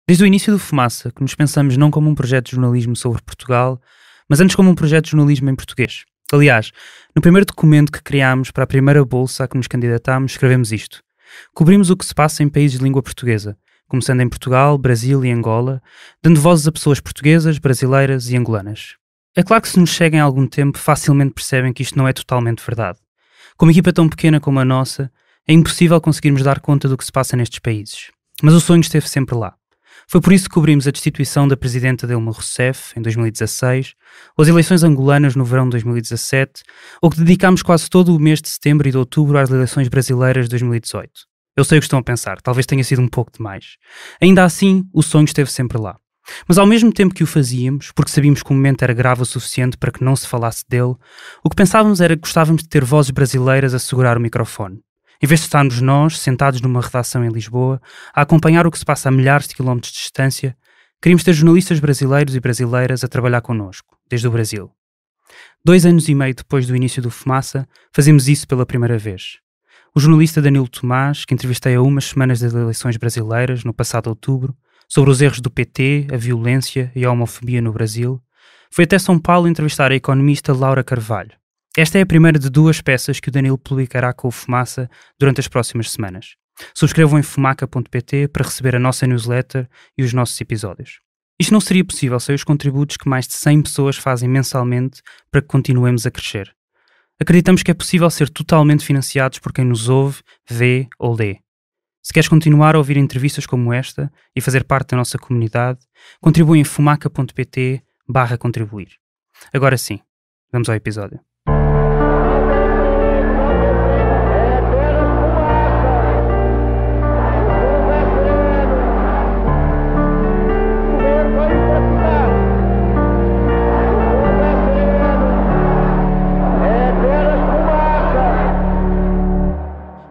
Desde o início do Fumaça, que nos pensamos não como um projeto de jornalismo sobre Portugal, mas antes como um projeto de jornalismo em português. Aliás, no primeiro documento que criámos para a primeira bolsa a que nos candidatámos, escrevemos isto. Cobrimos o que se passa em países de língua portuguesa, começando em Portugal, Brasil e Angola, dando vozes a pessoas portuguesas, brasileiras e angolanas. É claro que se nos seguem há algum tempo, facilmente percebem que isto não é totalmente verdade. Com uma equipa tão pequena como a nossa, é impossível conseguirmos dar conta do que se passa nestes países. Mas o sonho esteve sempre lá. Foi por isso que cobrimos a destituição da presidenta Dilma Rousseff, em 2016, ou as eleições angolanas no verão de 2017, ou que dedicámos quase todo o mês de setembro e de outubro às eleições brasileiras de 2018. Eu sei o que estão a pensar, talvez tenha sido um pouco demais. Ainda assim, o sonho esteve sempre lá. Mas ao mesmo tempo que o fazíamos, porque sabíamos que o momento era grave o suficiente para que não se falasse dele, o que pensávamos era que gostávamos de ter vozes brasileiras a segurar o microfone. Em vez de estarmos nós, sentados numa redação em Lisboa, a acompanhar o que se passa a milhares de quilómetros de distância, queríamos ter jornalistas brasileiros e brasileiras a trabalhar connosco, desde o Brasil. 2 anos e meio depois do início do Fumaça, fazemos isso pela primeira vez. O jornalista Danilo Tomás, que entrevistei a umas semanas das eleições brasileiras, no passado outubro, sobre os erros do PT, a violência e a homofobia no Brasil, foi até São Paulo entrevistar a economista Laura Carvalho. Esta é a primeira de 2 peças que o Danilo publicará com o Fumaça durante as próximas semanas. Subscrevam em fumaca.pt para receber a nossa newsletter e os nossos episódios. Isto não seria possível sem os contributos que mais de 100 pessoas fazem mensalmente para que continuemos a crescer. Acreditamos que é possível ser totalmente financiados por quem nos ouve, vê ou lê. Se queres continuar a ouvir entrevistas como esta e fazer parte da nossa comunidade, contribui em fumaca.pt/contribuir. Agora sim, vamos ao episódio.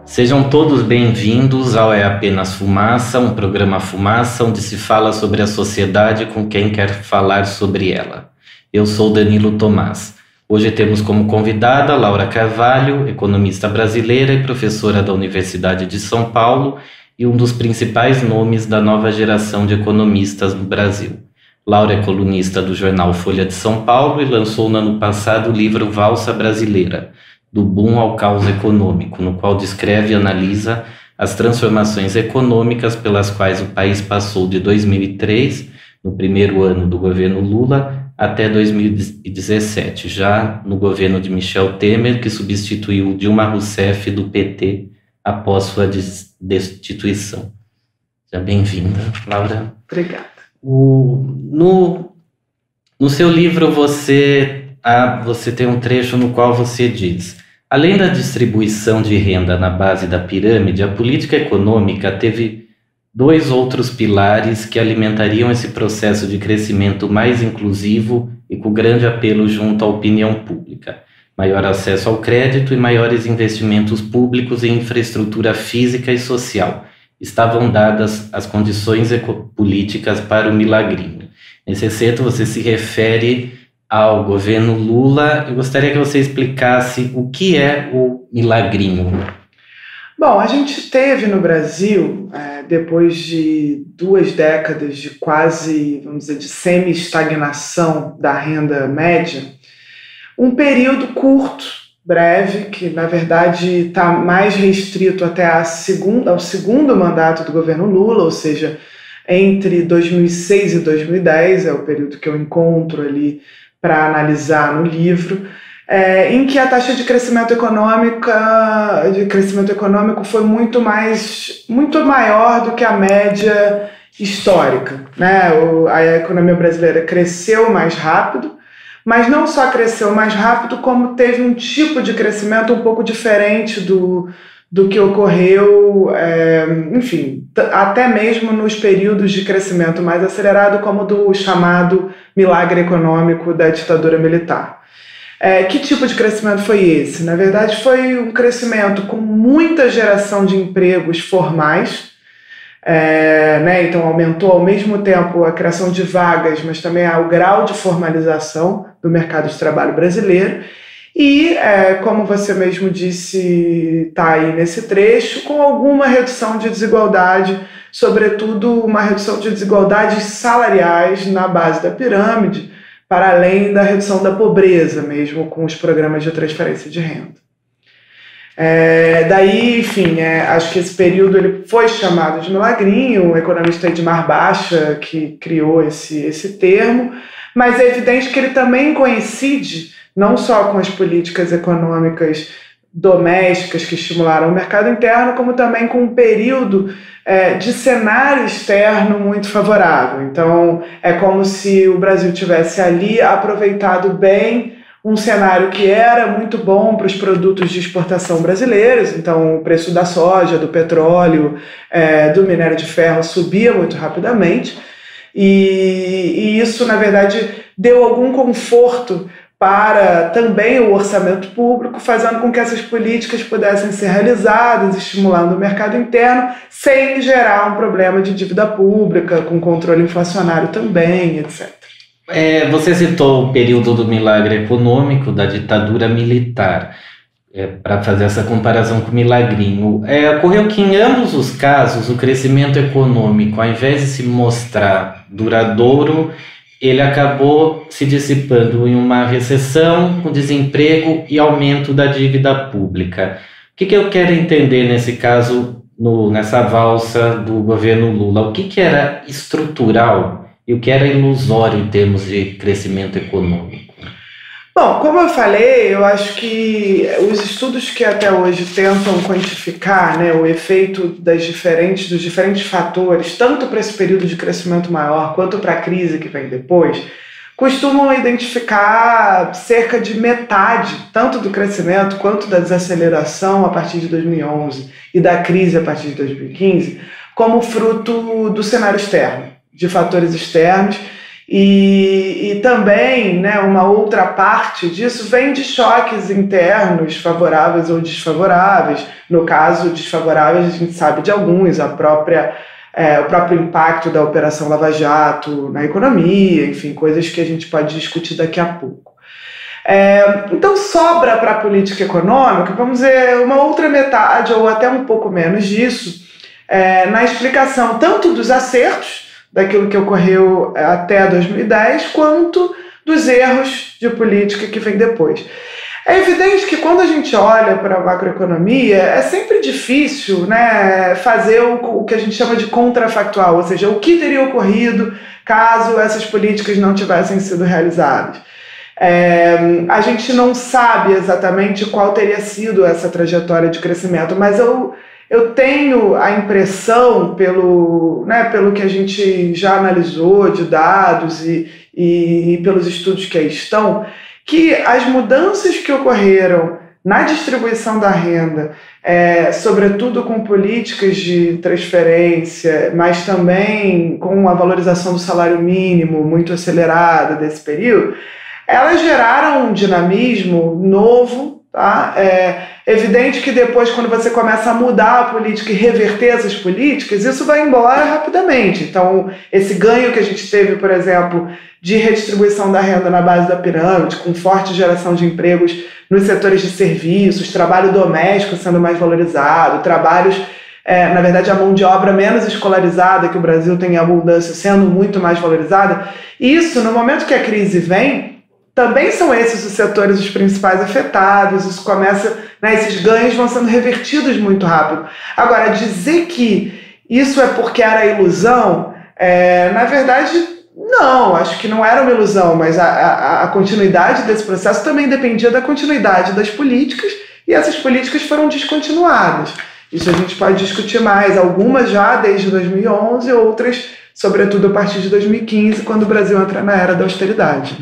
Sejam todos bem-vindos ao É Apenas Fumaça, um programa Fumaça onde se fala sobre a sociedade com quem quer falar sobre ela. Eu sou Danilo Tomás. Hoje temos como convidada Laura Carvalho, economista brasileira e professora da Universidade de São Paulo e um dos principais nomes da nova geração de economistas no Brasil. Laura é colunista do jornal Folha de São Paulo e lançou no ano passado o livro Valsa Brasileira, do boom ao caos econômico, no qual descreve e analisa as transformações econômicas pelas quais o país passou de 2003, no primeiro ano do governo Lula, até 2017, já no governo de Michel Temer, que substituiu Dilma Rousseff do PT após sua destituição. Seja bem-vinda, Laura. Obrigada. No seu livro você tem um trecho no qual você diz: além da distribuição de renda na base da pirâmide, a política econômica teve 2 outros pilares que alimentariam esse processo de crescimento mais inclusivo e com grande apelo junto à opinião pública: maior acesso ao crédito e maiores investimentos públicos em infraestrutura física e social. Estavam dadas as condições políticas para o milagrinho. Nesse excerto você se refere ao governo Lula. Eu gostaria que você explicasse o que é o milagrinho. Bom, a gente teve no Brasil, depois de 2 décadas de quase, vamos dizer, de semi-estagnação da renda média, um período curto, breve, que na verdade está mais restrito até ao segundo mandato do governo Lula, ou seja, entre 2006 e 2010, é o período que eu encontro ali para analisar no livro, em que a taxa de crescimento econômico foi muito maior do que a média histórica, né? A economia brasileira cresceu mais rápido, mas não só cresceu mais rápido, como teve um tipo de crescimento um pouco diferente do que ocorreu, até mesmo nos períodos de crescimento mais acelerado, como do chamado milagre econômico da ditadura militar. Que tipo de crescimento foi esse? Na verdade, foi um crescimento com muita geração de empregos formais, então aumentou ao mesmo tempo a criação de vagas, mas também o grau de formalização do mercado de trabalho brasileiro. E, como você mesmo disse, está aí nesse trecho, com alguma redução de desigualdade sobretudo uma redução de desigualdades salariais na base da pirâmide, para além da redução da pobreza, mesmo com os programas de transferência de renda. Daí, enfim, acho que esse período ele foi chamado de milagrinho, o economista Edmar Baixa que criou esse termo, mas é evidente que ele também coincide não só com as políticas econômicas domésticas que estimularam o mercado interno, como também com um período de cenário externo muito favorável. Então, é como se o Brasil tivesse ali aproveitado bem um cenário que era muito bom para os produtos de exportação brasileiros. Então, o preço da soja, do petróleo, do minério de ferro subia muito rapidamente, e isso, na verdade, deu algum conforto para também o orçamento público, fazendo com que essas políticas pudessem ser realizadas, estimulando o mercado interno, sem gerar um problema de dívida pública, com controle inflacionário também, etc. Você citou o período do milagre econômico, da ditadura militar, para fazer essa comparação com o milagrinho. Ocorreu que em ambos os casos o crescimento econômico, ao invés de se mostrar duradouro, ele acabou se dissipando em uma recessão, com desemprego e aumento da dívida pública. O que eu quero entender nesse caso, nessa valsa do governo Lula? O que era estrutural e o que era ilusório em termos de crescimento econômico? Bom, como eu falei, eu acho que os estudos que até hoje tentam quantificar, né, o efeito dos diferentes fatores, tanto para esse período de crescimento maior quanto para a crise que vem depois, costumam identificar cerca de metade, tanto do crescimento quanto da desaceleração a partir de 2011 e da crise a partir de 2015, como fruto do cenário externo, de fatores externos. E também, né, uma outra parte disso vem de choques internos, favoráveis ou desfavoráveis. No caso, desfavoráveis, a gente sabe de alguns, o próprio impacto da Operação Lava Jato na economia, enfim, coisas que a gente pode discutir daqui a pouco. Então sobra para a política econômica, vamos dizer, uma outra metade ou até um pouco menos disso, na explicação tanto dos acertos, daquilo que ocorreu até 2010, quanto dos erros de política que vem depois. É evidente que quando a gente olha para a macroeconomia, é sempre difícil, né, fazer o que a gente chama de contrafactual, ou seja, o que teria ocorrido caso essas políticas não tivessem sido realizadas. A gente não sabe exatamente qual teria sido essa trajetória de crescimento, mas eu tenho a impressão, pelo que a gente já analisou de dados e pelos estudos que aí estão, que as mudanças que ocorreram na distribuição da renda, sobretudo com políticas de transferência, mas também com a valorização do salário mínimo muito acelerada desse período, elas geraram um dinamismo novo. Tá? É evidente que depois, quando você começa a mudar a política e reverter essas políticas, isso vai embora rapidamente. Então, esse ganho que a gente teve, por exemplo, de redistribuição da renda na base da pirâmide, com forte geração de empregos nos setores de serviços, trabalho doméstico sendo mais valorizado, trabalhos, na verdade, a mão de obra menos escolarizada, que o Brasil tem em abundância, sendo muito mais valorizada. Isso, no momento que a crise vem, também são esses os setores os principais afetados, isso começa, né, esses ganhos vão sendo revertidos muito rápido. Agora, dizer que isso é porque era ilusão, na verdade, não, acho que não era uma ilusão, mas a continuidade desse processo também dependia da continuidade das políticas, e essas políticas foram descontinuadas. Isso a gente pode discutir mais, algumas já desde 2011, outras sobretudo a partir de 2015, quando o Brasil entra na era da austeridade.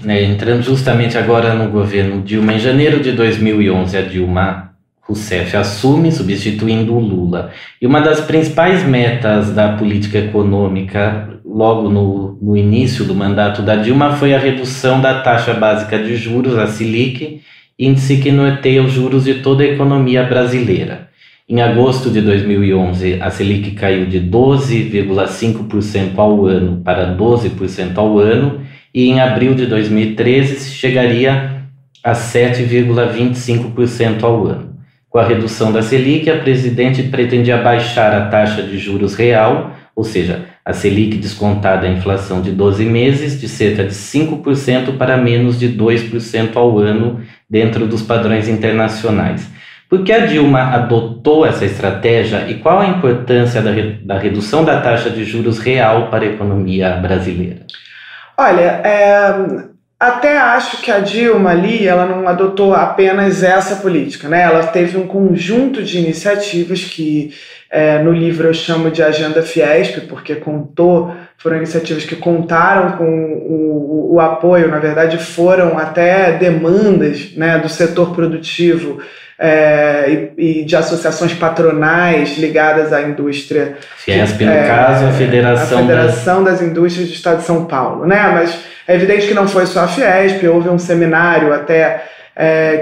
Entrando justamente agora no governo Dilma, em janeiro de 2011, a Dilma Rousseff assume, substituindo o Lula. E uma das principais metas da política econômica, logo no início do mandato da Dilma, foi a redução da taxa básica de juros, a Selic, índice que norteia os juros de toda a economia brasileira. Em agosto de 2011, a Selic caiu de 12,5% ao ano para 12% ao ano, e em abril de 2013 chegaria a 7,25% ao ano. Com a redução da Selic, a presidente pretendia baixar a taxa de juros real, ou seja, a Selic descontada a inflação de 12 meses, de cerca de 5% para menos de 2% ao ano dentro dos padrões internacionais. Por que a Dilma adotou essa estratégia e qual a importância da redução da taxa de juros real para a economia brasileira? Olha, até acho que a Dilma ali, ela não adotou apenas essa política, né? Ela teve um conjunto de iniciativas que no livro eu chamo de Agenda Fiesp, porque foram iniciativas que contaram com o apoio, na verdade foram até demandas, né, do setor produtivo e de associações patronais ligadas à indústria. Fiesp, no caso, a Federação das Indústrias do Estado de São Paulo, né? Mas é evidente que não foi só a Fiesp, houve um seminário até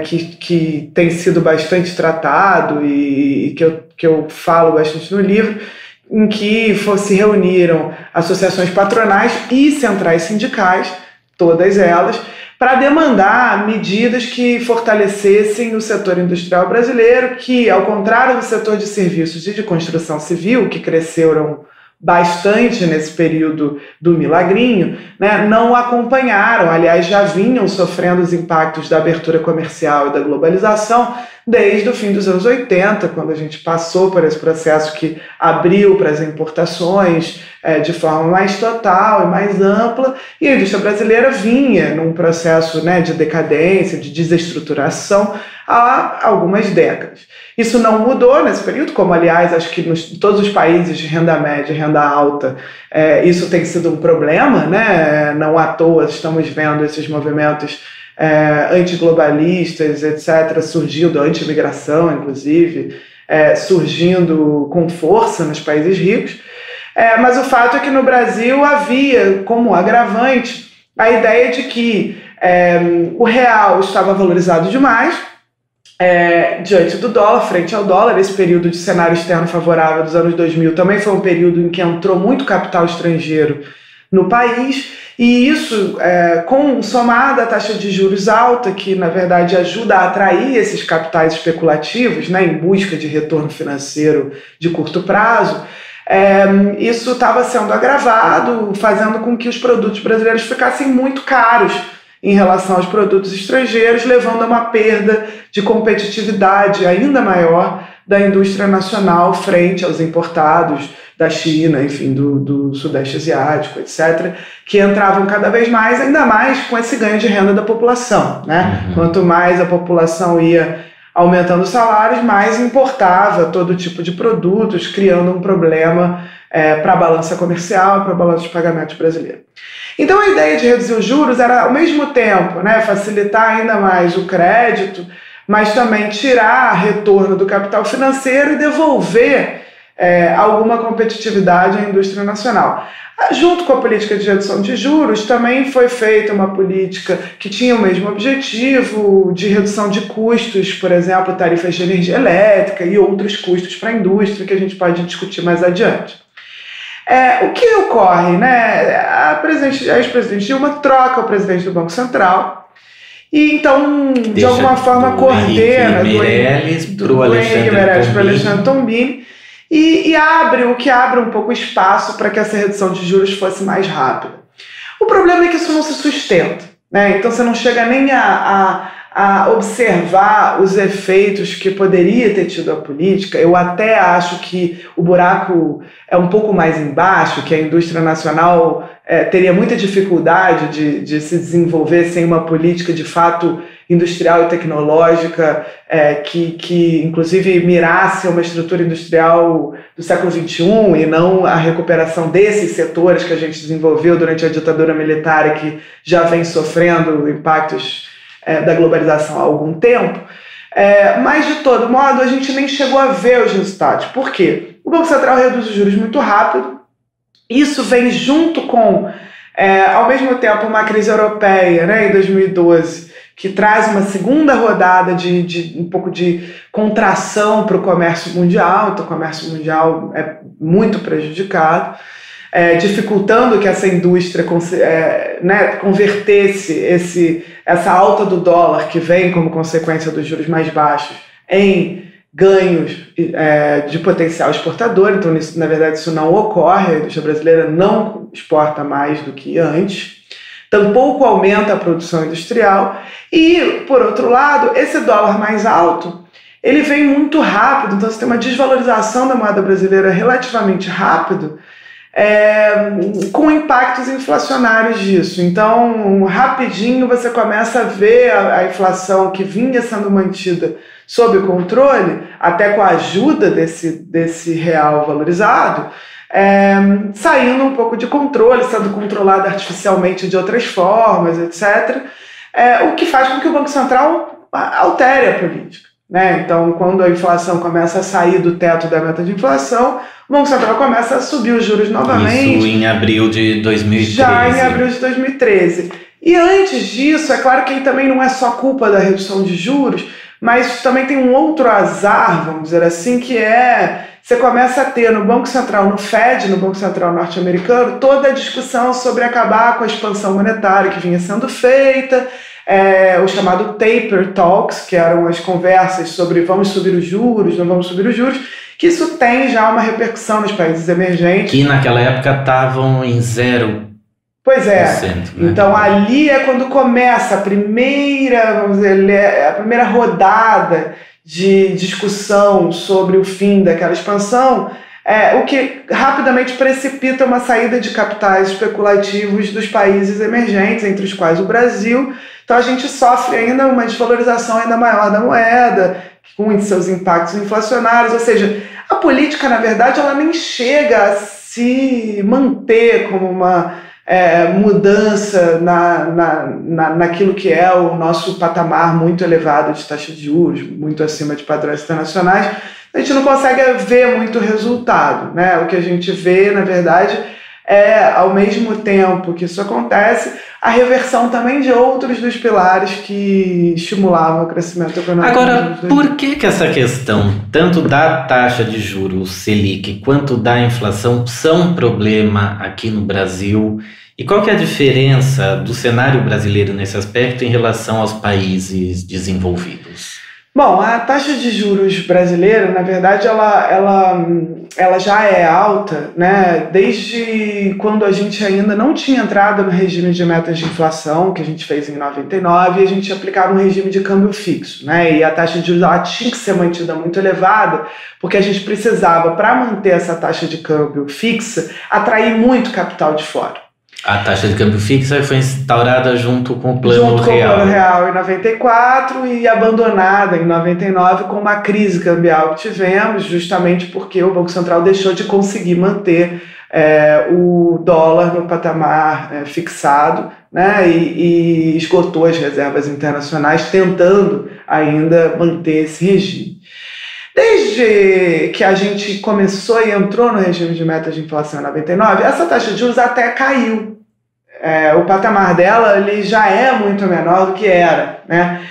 que tem sido bastante tratado e que eu falo bastante no livro, em que se reuniram associações patronais e centrais sindicais, todas elas, para demandar medidas que fortalecessem o setor industrial brasileiro, que, ao contrário do setor de serviços e de construção civil, que cresceram bastante nesse período do milagrinho, né, não acompanharam, aliás, já vinham sofrendo os impactos da abertura comercial e da globalização desde o fim dos anos 80, quando a gente passou por esse processo que abriu para as importações de forma mais total e mais ampla, e a indústria brasileira vinha num processo, né, de decadência, de desestruturação há algumas décadas. Isso não mudou nesse período, como, aliás, acho que em todos os países de renda média e renda alta, isso tem sido um problema, né? Não à toa estamos vendo esses movimentos antiglobalistas, etc., surgindo, anti-imigração, inclusive, surgindo com força nos países ricos. Mas o fato é que no Brasil havia, como agravante, a ideia de que o real estava valorizado demais, diante do dólar, frente ao dólar. Esse período de cenário externo favorável dos anos 2000 também foi um período em que entrou muito capital estrangeiro no país, e isso, somado à taxa de juros alta, que na verdade ajuda a atrair esses capitais especulativos, né, em busca de retorno financeiro de curto prazo, isso estava sendo agravado, fazendo com que os produtos brasileiros ficassem muito caros em relação aos produtos estrangeiros, levando a uma perda de competitividade ainda maior da indústria nacional frente aos importados da China, enfim, do Sudeste Asiático, etc., que entravam cada vez mais, ainda mais com esse ganho de renda da população, né? Uhum. Quanto mais a população ia aumentando os salários, mais importava todo tipo de produtos, criando um problema para a balança comercial, para a balança de pagamentos brasileira. Então a ideia de reduzir os juros era, ao mesmo tempo, né, facilitar ainda mais o crédito, mas também tirar retorno do capital financeiro e devolver alguma competitividade à indústria nacional. Junto com a política de redução de juros, também foi feita uma política que tinha o mesmo objetivo de redução de custos, por exemplo, tarifas de energia elétrica e outros custos para a indústria, que a gente pode discutir mais adiante. O que ocorre, né? A ex-presidente Dilma troca o presidente do Banco Central e então, de alguma forma, coordena do Henrique Meirelles para o Alexandre Tombini e abre um pouco espaço para que essa redução de juros fosse mais rápida. O problema é que isso não se sustenta, né? Então você não chega nem a observar os efeitos que poderia ter tido a política. Eu até acho que o buraco é um pouco mais embaixo, que a indústria nacional teria muita dificuldade de se desenvolver sem uma política de fato industrial e tecnológica que inclusive mirasse uma estrutura industrial do século XXI e não a recuperação desses setores que a gente desenvolveu durante a ditadura militar e que já vem sofrendo impactos da globalização há algum tempo, mas de todo modo a gente nem chegou a ver os resultados. Por quê? O Banco Central reduz os juros muito rápido, isso vem junto com, ao mesmo tempo, uma crise europeia, né, em 2012, que traz uma segunda rodada de um pouco de contração para o comércio mundial. Então o comércio mundial é muito prejudicado, dificultando que essa indústria convertesse essa alta do dólar que vem como consequência dos juros mais baixos em ganhos de potencial exportador, então, na verdade, isso não ocorre, a indústria brasileira não exporta mais do que antes, tampouco aumenta a produção industrial, e, por outro lado, esse dólar mais alto, ele vem muito rápido, então você tem uma desvalorização da moeda brasileira relativamente rápido, com impactos inflacionários disso. Então, rapidinho você começa a ver a inflação que vinha sendo mantida sob controle, até com a ajuda desse real valorizado, saindo um pouco de controle, sendo controlada artificialmente de outras formas, etc., o que faz com que o Banco Central altere a política. Né? Então, quando a inflação começa a sair do teto da meta de inflação, o Banco Central começa a subir os juros novamente. Isso em abril de 2013. Já em abril de 2013. E antes disso, é claro que também não é só culpa da redução de juros, mas também tem um outro azar, vamos dizer assim, que você começa a ter no Banco Central, no Fed, no Banco Central norte-americano, toda a discussão sobre acabar com a expansão monetária que vinha sendo feita, o chamado taper talks, que eram as conversas sobre vamos subir os juros, não vamos subir os juros, que isso tem já uma repercussão nos países emergentes. Que naquela época estavam em 0%. Pois é, né? Então ali é quando começa a primeira, vamos dizer, a primeira rodada de discussão sobre o fim daquela expansão, o que rapidamente precipita uma saída de capitais especulativos dos países emergentes, entre os quais o Brasil. Então a gente sofre ainda uma desvalorização ainda maior da moeda, com seus impactos inflacionários, ou seja, a política, na verdade, ela nem chega a se manter como uma mudança naquilo que é o nosso patamar muito elevado de taxa de juros, muito acima de padrões internacionais. A gente não consegue ver muito resultado, né? O que a gente vê, na verdade, ao mesmo tempo que isso acontece, a reversão também de outros dos pilares que estimulavam o crescimento econômico. Agora, por que essa questão, tanto da taxa de juros Selic quanto da inflação, são um problema aqui no Brasil? E qual que é a diferença do cenário brasileiro nesse aspecto em relação aos países desenvolvidos? Bom, a taxa de juros brasileira, na verdade, ela já é alta, né? Desde quando a gente ainda não tinha entrado no regime de metas de inflação, que a gente fez em 99, e a gente aplicava um regime de câmbio fixo, né? E a taxa de juros ela tinha que ser mantida muito elevada, porque a gente precisava, para manter essa taxa de câmbio fixa, atrair muito capital de fora. A taxa de câmbio fixa foi instaurada junto com o Plano Real. Junto com o Plano Real em 94 e abandonada em 99 com uma crise cambial que tivemos, justamente porque o Banco Central deixou de conseguir manter o dólar no patamar fixado, né, e esgotou as reservas internacionais, tentando ainda manter esse regime. Desde que a gente começou e entrou no regime de metas de inflação em 99, essa taxa de juros até caiu. O patamar dela ele já é muito menor do que era, né?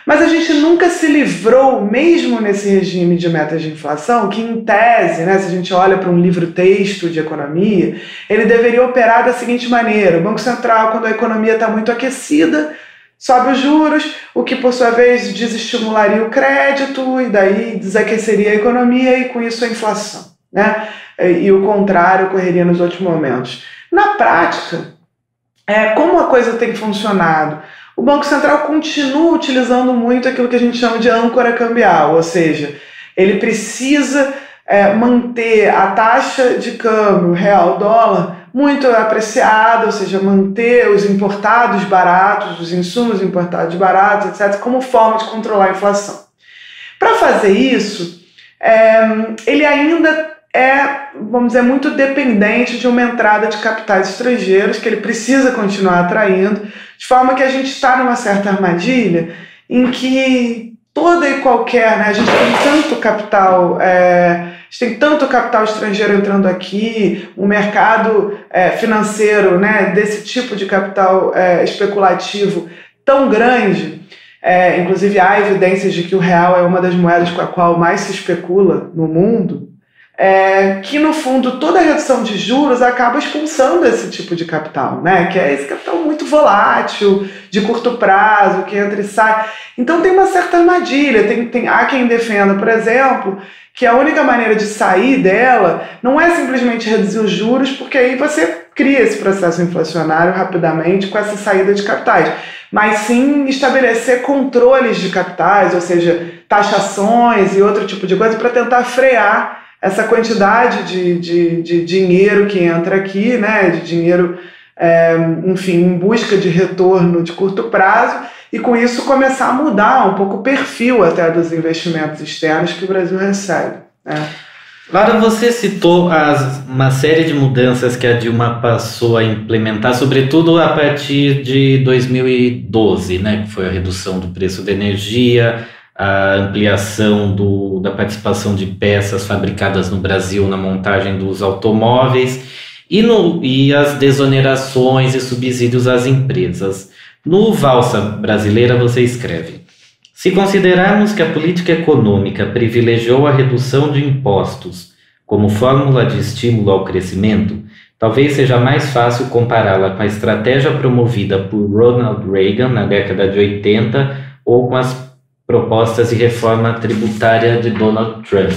Mas a gente nunca se livrou, mesmo nesse regime de metas de inflação, que em tese, né, se a gente olha para um livro-texto de economia, ele deveria operar da seguinte maneira: o Banco Central, quando a economia está muito aquecida, sobe os juros, o que por sua vez desestimularia o crédito e daí desaqueceria a economia e com isso a inflação, né? E o contrário ocorreria nos outros momentos. Na prática, como a coisa tem funcionado? O Banco Central continua utilizando muito aquilo que a gente chama de âncora cambial, ou seja, ele precisa manter a taxa de câmbio real-dólar muito apreciada, ou seja, manter os importados baratos, os insumos importados baratos, etc., como forma de controlar a inflação. Para fazer isso, ele ainda vamos dizer, muito dependente de uma entrada de capitais estrangeiros que ele precisa continuar atraindo, de forma que a gente está numa certa armadilha em que toda e qualquer, né, a gente tem tanto capital, estrangeiro entrando aqui, um mercado financeiro, né, desse tipo de capital especulativo tão grande, inclusive há evidências de que o real é uma das moedas com a qual mais se especula no mundo, que no fundo toda a redução de juros acaba expulsando esse tipo de capital, né? Que é esse capital muito volátil, de curto prazo, que entra e sai. Então tem uma certa armadilha. Há quem defenda, por exemplo, que a única maneira de sair dela não é simplesmente reduzir os juros, porque aí você cria esse processo inflacionário rapidamente com essa saída de capitais, mas sim estabelecer controles de capitais, ou seja, taxações e outro tipo de coisa para tentar frear essa quantidade de dinheiro que entra aqui, né, de dinheiro, enfim, em busca de retorno de curto prazo, e com isso começar a mudar um pouco o perfil até dos investimentos externos que o Brasil recebe, né? Lara, você citou uma série de mudanças que a Dilma passou a implementar, sobretudo a partir de 2012, né, que foi a redução do preço da energia, a ampliação da participação de peças fabricadas no Brasil na montagem dos automóveis e as desonerações e subsídios às empresas. No Valsa Brasileira você escreve: se considerarmos que a política econômica privilegiou a redução de impostos como fórmula de estímulo ao crescimento, talvez seja mais fácil compará-la com a estratégia promovida por Ronald Reagan na década de 80 ou com as propostas de reforma tributária de Donald Trump.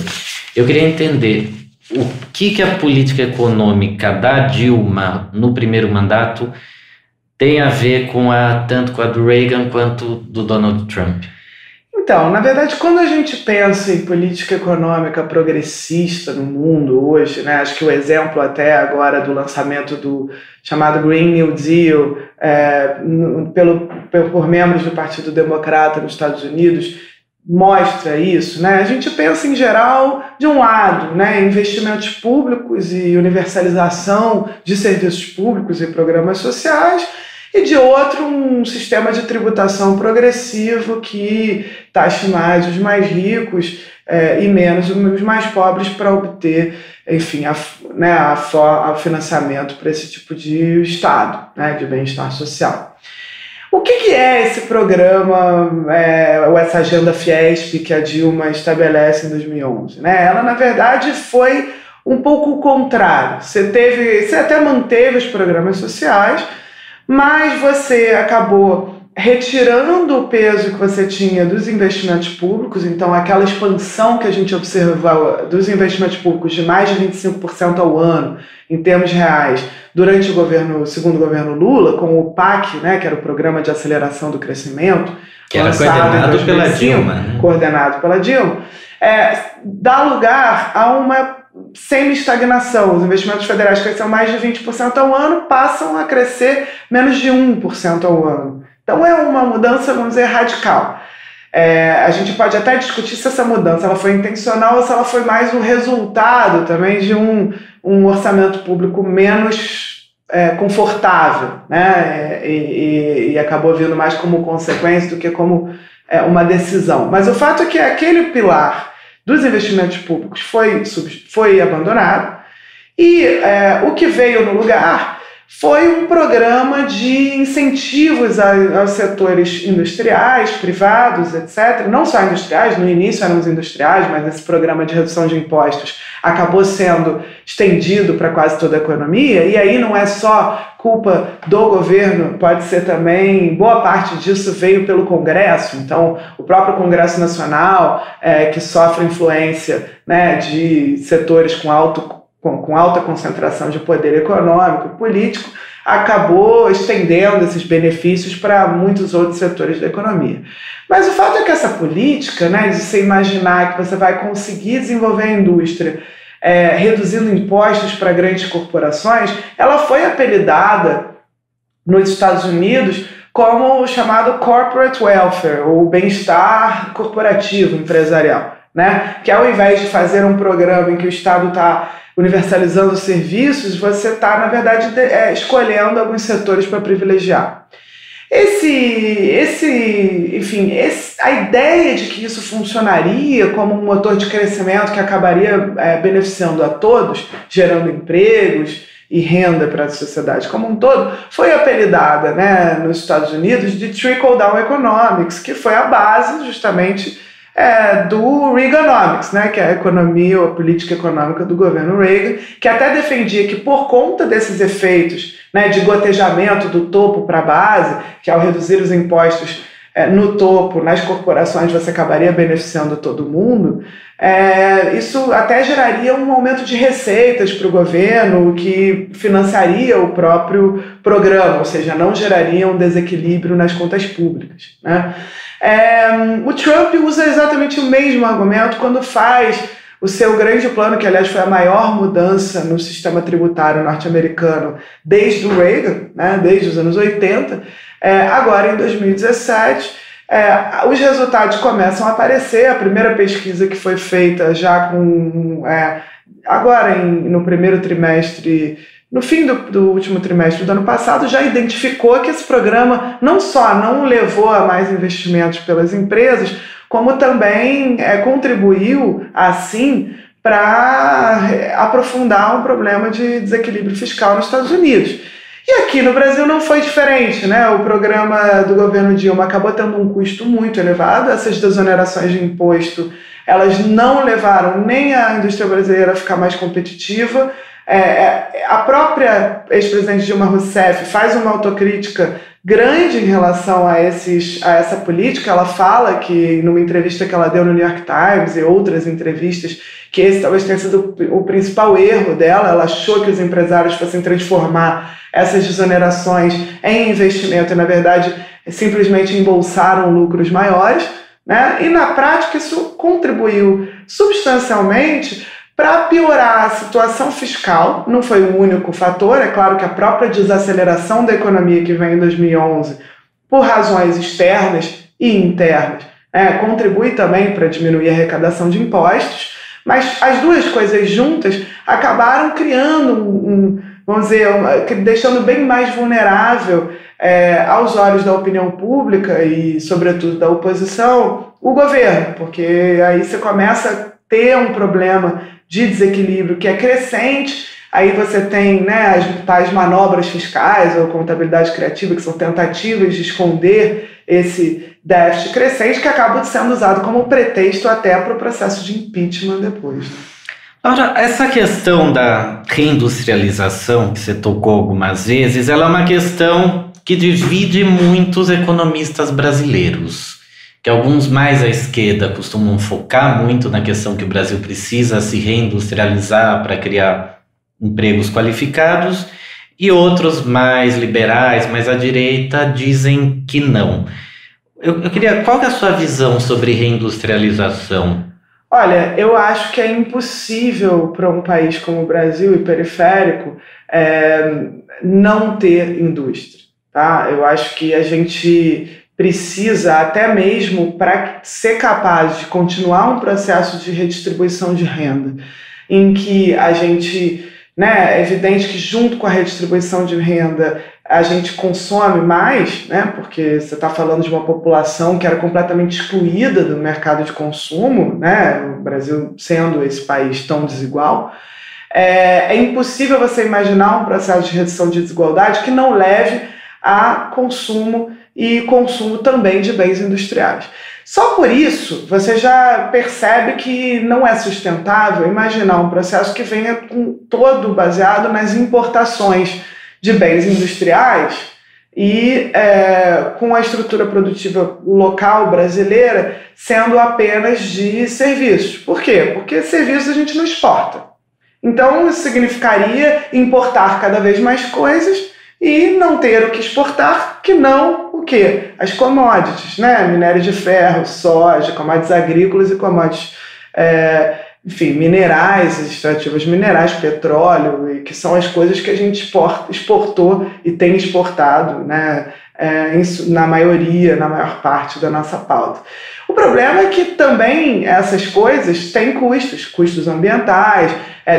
Eu queria entender o que a política econômica da Dilma no primeiro mandato tem a ver tanto com a do Reagan quanto do Donald Trump. Então, na verdade, quando a gente pensa em política econômica progressista no mundo hoje, né, acho que o exemplo até agora do lançamento do chamado Green New Deal por membros do Partido Democrata nos Estados Unidos mostra isso, né? A gente pensa em geral, de um lado, né, investimentos públicos e universalização de serviços públicos e programas sociais, e de outro, um sistema de tributação progressivo que taxe mais os mais ricos e menos os mais pobres para obter, enfim, o financiamento para esse tipo de Estado, né, de bem-estar social. O que é esse programa, ou essa agenda Fiesp que a Dilma estabelece em 2011? Né? Ela, na verdade, foi um pouco o contrário. Você até manteve os programas sociais, mas você acabou retirando o peso que você tinha dos investimentos públicos, então aquela expansão que a gente observava dos investimentos públicos de mais de 25% ao ano, em termos reais, durante o segundo governo Lula, com o PAC, né, que era o Programa de Aceleração do Crescimento, que era coordenado pela Dilma, né? Coordenado pela Dilma, dá lugar a uma semi-estagnação. Os investimentos federais cresceram mais de 20% ao ano, passam a crescer menos de 1% ao ano. Então é uma mudança, vamos dizer, radical. A gente pode até discutir se essa mudança ela foi intencional ou se ela foi mais um resultado também de um orçamento público menos confortável, né? E acabou vindo mais como consequência do que como uma decisão. Mas o fato é que aquele pilar dos investimentos públicos foi abandonado e o que veio no lugar foi um programa de incentivos aos setores industriais, privados, etc. Não só industriais, no início eram os industriais, mas esse programa de redução de impostos acabou sendo estendido para quase toda a economia, e aí não é só culpa do governo, pode ser também, boa parte disso veio pelo Congresso, então o próprio Congresso Nacional, que sofre influência, né, de setores com alta concentração de poder econômico e político, acabou estendendo esses benefícios para muitos outros setores da economia. Mas o fato é que essa política, né, de você imaginar que você vai conseguir desenvolver a indústria reduzindo impostos para grandes corporações, ela foi apelidada nos Estados Unidos como o chamado corporate welfare, ou bem-estar corporativo empresarial, né? Que ao invés de fazer um programa em que o Estado está universalizando os serviços, você está, na verdade, escolhendo alguns setores para privilegiar. A ideia de que isso funcionaria como um motor de crescimento que acabaria beneficiando a todos, gerando empregos e renda para a sociedade como um todo, foi apelidada, né, nos Estados Unidos de trickle-down economics, que foi a base justamente do Reaganomics, né, que é a economia ou a política econômica do governo Reagan, que até defendia que por conta desses efeitos, né, de gotejamento do topo para a base, que ao reduzir os impostos no topo, nas corporações, você acabaria beneficiando todo mundo, isso até geraria um aumento de receitas para o governo, que financiaria o próprio programa, ou seja, não geraria um desequilíbrio nas contas públicas, né? O Trump usa exatamente o mesmo argumento quando faz o seu grande plano, que aliás foi a maior mudança no sistema tributário norte-americano desde o Reagan, né, desde os anos 80, agora em 2017, os resultados começam a aparecer. A primeira pesquisa que foi feita já agora no primeiro trimestre, no fim do último trimestre do ano passado, já identificou que esse programa não só não levou a mais investimentos pelas empresas, como também contribuiu, assim, para aprofundar um problema de desequilíbrio fiscal nos Estados Unidos. E aqui no Brasil não foi diferente, né? O programa do governo Dilma acabou tendo um custo muito elevado. Essas desonerações de imposto, elas não levaram nem a indústria brasileira a ficar mais competitiva. A própria ex-presidente Dilma Rousseff faz uma autocrítica grande em relação a essa política. Ela fala que, numa entrevista que ela deu no New York Times e outras entrevistas, que esse talvez tenha sido o principal erro dela. Ela achou que os empresários fossem transformar essas desonerações em investimento e, na verdade, simplesmente embolsaram lucros maiores, né? E, na prática, isso contribuiu substancialmente para piorar a situação fiscal. Não foi o único fator, é claro que a própria desaceleração da economia que vem em 2011, por razões externas e internas, contribui também para diminuir a arrecadação de impostos, mas as duas coisas juntas acabaram criando vamos dizer, deixando bem mais vulnerável aos olhos da opinião pública e, sobretudo, da oposição, o governo, porque aí você começa a ter um problema de desequilíbrio que é crescente. Aí você tem, né, as tais manobras fiscais ou contabilidade criativa, que são tentativas de esconder esse déficit crescente, que acabam sendo usado como pretexto até para o processo de impeachment depois. Agora, essa questão da reindustrialização, que você tocou algumas vezes, ela é uma questão que divide muitos economistas brasileiros, que alguns mais à esquerda costumam focar muito na questão que o Brasil precisa se reindustrializar para criar empregos qualificados, e outros mais liberais, mais à direita, dizem que não. Eu queria, qual que é a sua visão sobre reindustrialização? Olha, eu acho que é impossível para um país como o Brasil e periférico não ter indústria, tá? Eu acho que a gente precisa, até mesmo para ser capaz de continuar um processo de redistribuição de renda, em que a gente, né, é evidente que junto com a redistribuição de renda a gente consome mais, né, porque você está falando de uma população que era completamente excluída do mercado de consumo, né, o Brasil sendo esse país tão desigual. É impossível você imaginar um processo de redução de desigualdade que não leve a consumo e consumo também de bens industriais. Só por isso, você já percebe que não é sustentável imaginar um processo que venha todo baseado nas importações de bens industriais e com a estrutura produtiva local brasileira sendo apenas de serviços. Por quê? Porque serviços a gente não exporta. Então, isso significaria importar cada vez mais coisas e não ter o que exportar, que não o quê? As commodities, né? Minério de ferro, soja, commodities agrícolas e commodities, enfim, minerais, extrativos minerais, petróleo, e que são as coisas que a gente exportou e tem exportado, né? Na maioria, na maior parte da nossa pauta. O problema é que também essas coisas têm custos ambientais,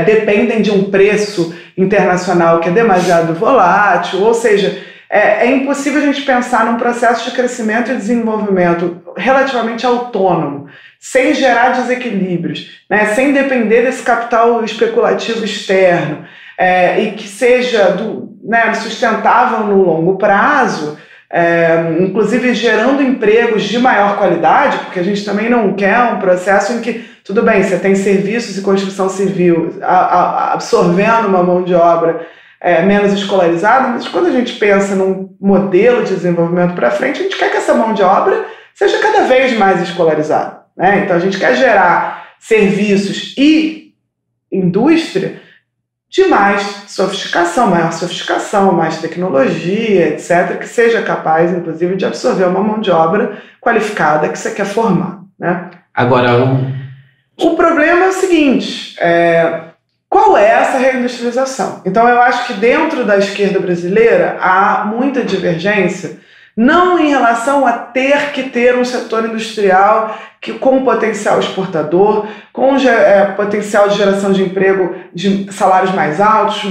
dependem de um preço internacional que é demasiado volátil, ou seja, é impossível a gente pensar num processo de crescimento e desenvolvimento relativamente autônomo, sem gerar desequilíbrios, né, sem depender desse capital especulativo externo, e que seja sustentável no longo prazo, inclusive gerando empregos de maior qualidade, porque a gente também não quer um processo em que, tudo bem, você tem serviços e construção civil absorvendo uma mão de obra menos escolarizada, mas quando a gente pensa num modelo de desenvolvimento para frente, a gente quer que essa mão de obra seja cada vez mais escolarizada, né? Então a gente quer gerar serviços e indústria de mais sofisticação, maior sofisticação, mais tecnologia, etc., que seja capaz, inclusive, de absorver uma mão de obra qualificada que você quer formar, né? Agora, o problema é o seguinte, qual é essa reindustrialização? Então, eu acho que dentro da esquerda brasileira há muita divergência, não em relação a ter que ter um setor industrial com potencial exportador, com potencial de geração de emprego de salários mais altos,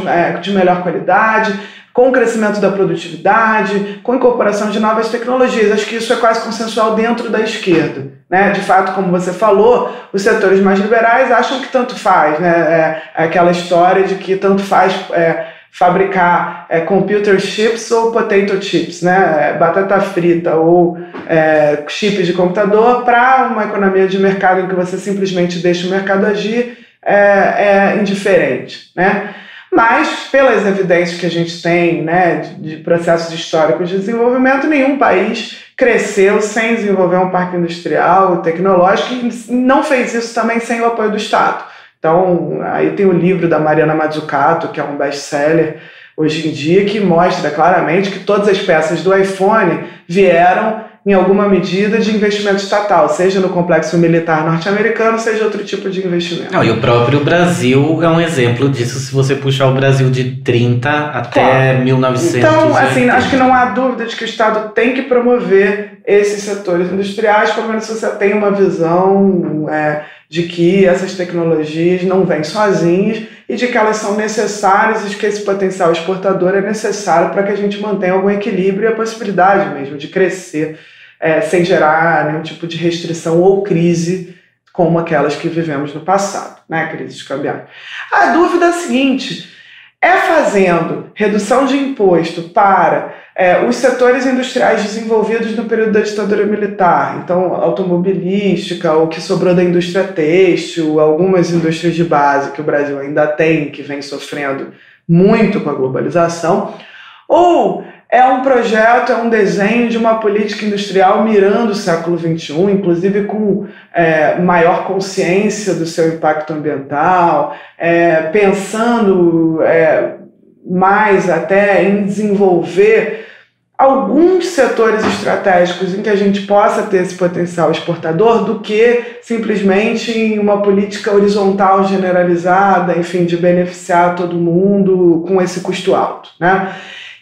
de melhor qualidade, com o crescimento da produtividade, com a incorporação de novas tecnologias. Acho que isso é quase consensual dentro da esquerda, né? De fato, como você falou, os setores mais liberais acham que tanto faz, né? Aquela história de que tanto faz fabricar computer chips ou potato chips, né? Batata frita ou chips de computador, para uma economia de mercado em que você simplesmente deixa o mercado agir, é indiferente, né? Mas, pelas evidências que a gente tem, né, de processos históricos de desenvolvimento, nenhum país cresceu sem desenvolver um parque industrial, tecnológico, e não fez isso também sem o apoio do Estado. Então, aí tem o livro da Mariana Mazzucato, que é um best-seller hoje em dia, que mostra claramente que todas as peças do iPhone vieram, em alguma medida, de investimento estatal, seja no complexo militar norte-americano, seja outro tipo de investimento. Não, e o próprio Brasil é um exemplo disso, se você puxar o Brasil de 30 até 1900. Então, assim, acho que não há dúvida de que o Estado tem que promover esses setores industriais, pelo menos se você tem uma visão de que essas tecnologias não vêm sozinhas e de que elas são necessárias e de que esse potencial exportador é necessário para que a gente mantenha algum equilíbrio e a possibilidade mesmo de crescer sem gerar nenhum tipo de restrição ou crise como aquelas que vivemos no passado, né? Crises cambiais. A dúvida é a seguinte: fazendo redução de imposto para os setores industriais desenvolvidos no período da ditadura militar, então automobilística, o que sobrou da indústria têxtil, algumas indústrias de base que o Brasil ainda tem, que vem sofrendo muito com a globalização, ou é um projeto, é um desenho de uma política industrial mirando o século XXI, inclusive com maior consciência do seu impacto ambiental, pensando mais até em desenvolver alguns setores estratégicos em que a gente possa ter esse potencial exportador do que simplesmente em uma política horizontal generalizada, enfim, de beneficiar todo mundo com esse custo alto, né?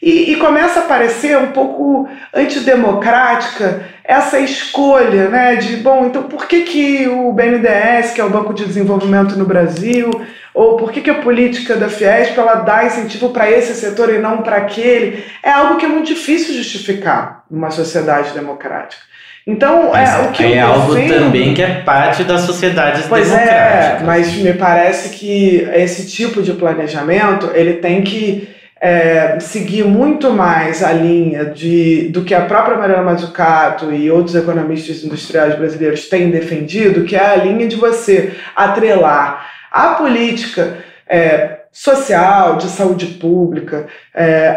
E começa a parecer um pouco antidemocrática essa escolha, né, de, bom, então por que o BNDES, que é o Banco de Desenvolvimento no Brasil, ou por que a política da Fiesp ela dá incentivo para esse setor e não para aquele? É algo que é muito difícil justificar numa sociedade democrática. Então, o que eu algo também que é parte das sociedades democráticas. Mas me parece que esse tipo de planejamento ele tem que seguir muito mais a linha do que a própria Mariana Mazzucato e outros economistas industriais brasileiros têm defendido, que é a linha de você atrelar a política social, de saúde pública,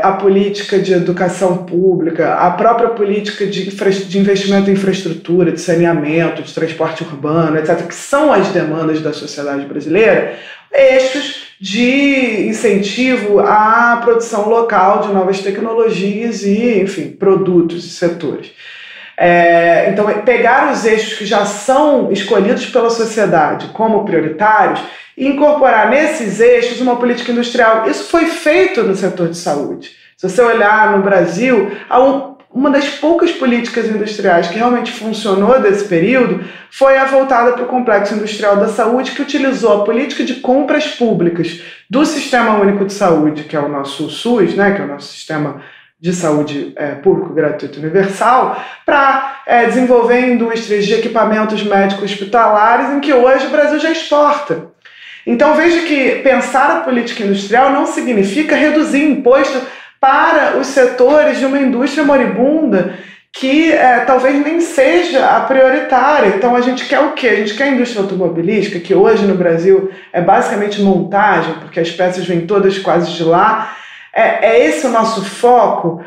a política de educação pública, a própria política de investimento em infraestrutura, de saneamento, de transporte urbano, etc., que são as demandas da sociedade brasileira, eixos de incentivo à produção local de novas tecnologias e, enfim, produtos e setores. Então, pegar os eixos que já são escolhidos pela sociedade como prioritários e incorporar nesses eixos uma política industrial. Isso foi feito no setor de saúde. Se você olhar no Brasil, uma das poucas políticas industriais que realmente funcionou desse período foi a voltada para o Complexo Industrial da Saúde, que utilizou a política de compras públicas do Sistema Único de Saúde, que é o nosso SUS, né, que é o nosso sistema de saúde público, gratuito e universal, para desenvolver indústrias de equipamentos médicos hospitalares em que hoje o Brasil já exporta. Então veja que pensar a política industrial não significa reduzir imposto para os setores de uma indústria moribunda que talvez nem seja a prioritária. Então a gente quer o quê? A gente quer a indústria automobilística, que hoje no Brasil é basicamente montagem, porque as peças vêm todas quase de lá. É esse o nosso foco?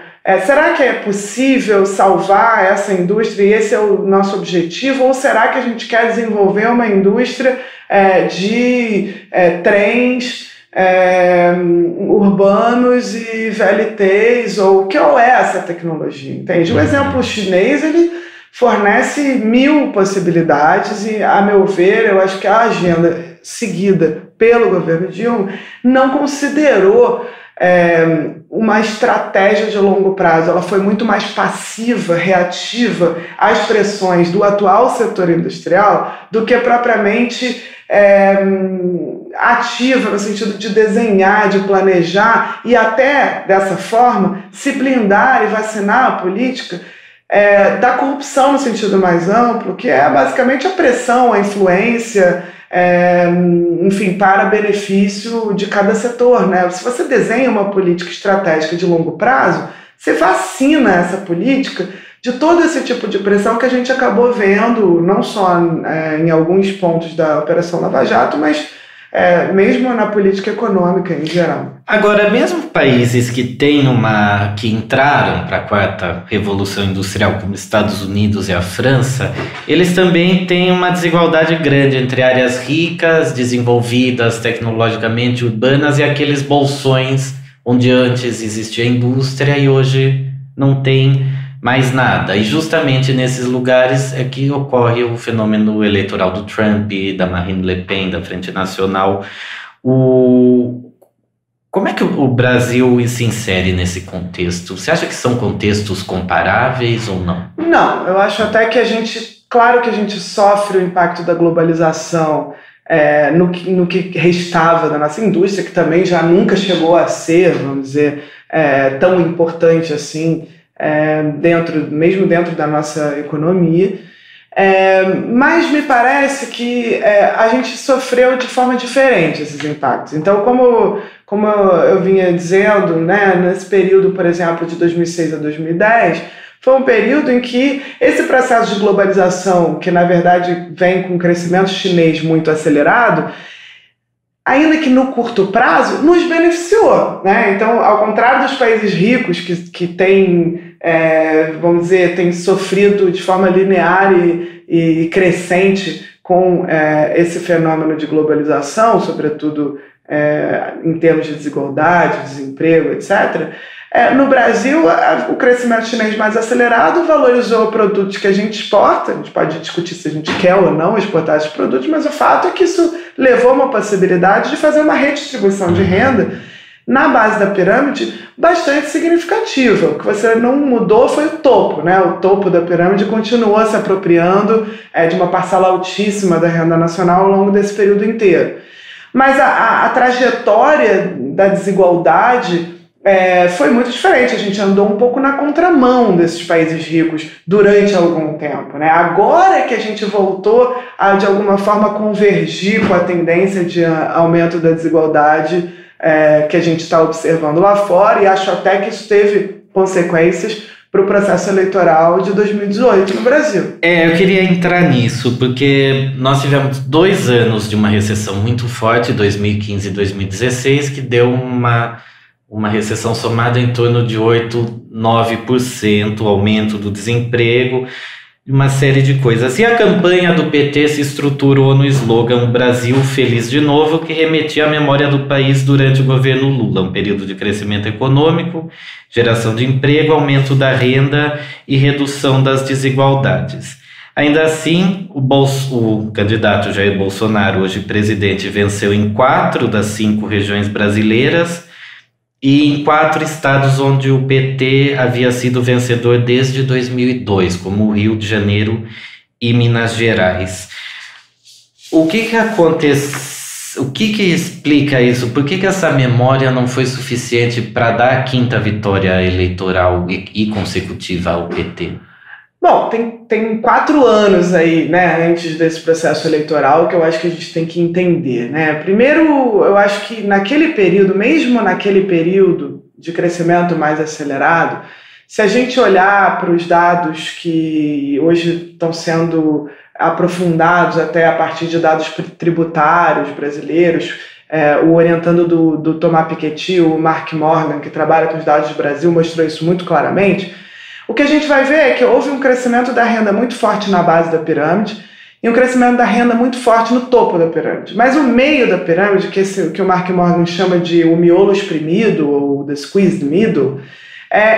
Será que é possível salvar essa indústria e esse é o nosso objetivo? Ou será que a gente quer desenvolver uma indústria de trens urbanos e VLTs, ou que é essa tecnologia, entende? O exemplo chinês, ele fornece 1000 possibilidades e, a meu ver, eu acho que a agenda seguida pelo governo Dilma não considerou uma estratégia de longo prazo. Ela foi muito mais passiva, reativa às pressões do atual setor industrial do que propriamente ativa no sentido de desenhar, de planejar e até, dessa forma, se blindar e vacinar a política da corrupção no sentido mais amplo, que é basicamente a pressão, a influência, enfim, para benefício de cada setor, né? Se você desenha uma política estratégica de longo prazo, você vacina essa política de todo esse tipo de pressão que a gente acabou vendo, não só em alguns pontos da Operação Lava Jato, mas mesmo na política econômica em geral. Agora, mesmo países que entraram para a quarta revolução industrial, como Estados Unidos e a França, eles também têm uma desigualdade grande entre áreas ricas, desenvolvidas tecnologicamente, urbanas, e aqueles bolsões onde antes existia indústria e hoje não tem mais nada. E justamente nesses lugares é que ocorre o fenômeno eleitoral do Trump, da Marine Le Pen, da Frente Nacional. Como é que o Brasil se insere nesse contexto? Você acha que são contextos comparáveis ou não? Não, eu acho até que claro que a gente sofre o impacto da globalização no que restava da nossa indústria, que também já nunca chegou a ser, vamos dizer, tão importante assim, mesmo dentro da nossa economia, mas me parece que a gente sofreu de forma diferente esses impactos. Então, como eu vinha dizendo, né, nesse período, por exemplo, de 2006 a 2010, foi um período em que esse processo de globalização, que na verdade vem com um crescimento chinês muito acelerado, ainda que no curto prazo, nos beneficiou, né? Então, ao contrário dos países ricos que têm, vamos dizer, têm sofrido de forma linear e crescente com esse fenômeno de globalização, sobretudo em termos de desigualdade, desemprego, etc., no Brasil, o crescimento chinês mais acelerado valorizou produtos que a gente exporta. A gente pode discutir se a gente quer ou não exportar esses produtos, mas o fato é que isso levou a uma possibilidade de fazer uma redistribuição de renda na base da pirâmide bastante significativa. O que você não mudou foi o topo, né? O topo da pirâmide continuou se apropriando de uma parcela altíssima da renda nacional ao longo desse período inteiro. Mas a trajetória da desigualdade foi muito diferente. A gente andou um pouco na contramão desses países ricos durante algum tempo, né? Agora que a gente voltou a, de alguma forma, convergir com a tendência de aumento da desigualdade que a gente está observando lá fora, e acho até que isso teve consequências para o processo eleitoral de 2018 no Brasil. Eu queria entrar nisso, porque nós tivemos 2 anos de uma recessão muito forte, 2015 e 2016, que deu uma recessão somada em torno de 8, 9%, aumento do desemprego, uma série de coisas. E a campanha do PT se estruturou no slogan Brasil Feliz de Novo, que remetia à memória do país durante o governo Lula, um período de crescimento econômico, geração de emprego, aumento da renda e redução das desigualdades. Ainda assim, o candidato Jair Bolsonaro, hoje presidente, venceu em 4 das 5 regiões brasileiras, e em 4 estados onde o PT havia sido vencedor desde 2002, como o Rio de Janeiro e Minas Gerais. O que acontece? O que explica isso? Por que essa memória não foi suficiente para dar a 5ª vitória eleitoral e consecutiva ao PT? Bom, tem 4 anos aí, né, antes desse processo eleitoral, que eu acho que a gente tem que entender, né? Primeiro, eu acho que naquele período, mesmo naquele período de crescimento mais acelerado, se a gente olhar para os dados que hoje estão sendo aprofundados até a partir de dados tributários brasileiros, o orientando do Thomas Piketty, o Mark Morgan, que trabalha com os dados do Brasil, mostrou isso muito claramente. O que a gente vai ver é que houve um crescimento da renda muito forte na base da pirâmide e um crescimento da renda muito forte no topo da pirâmide. Mas o meio da pirâmide, que o Mark Morgan chama de o miolo espremido, ou the squeezed middle,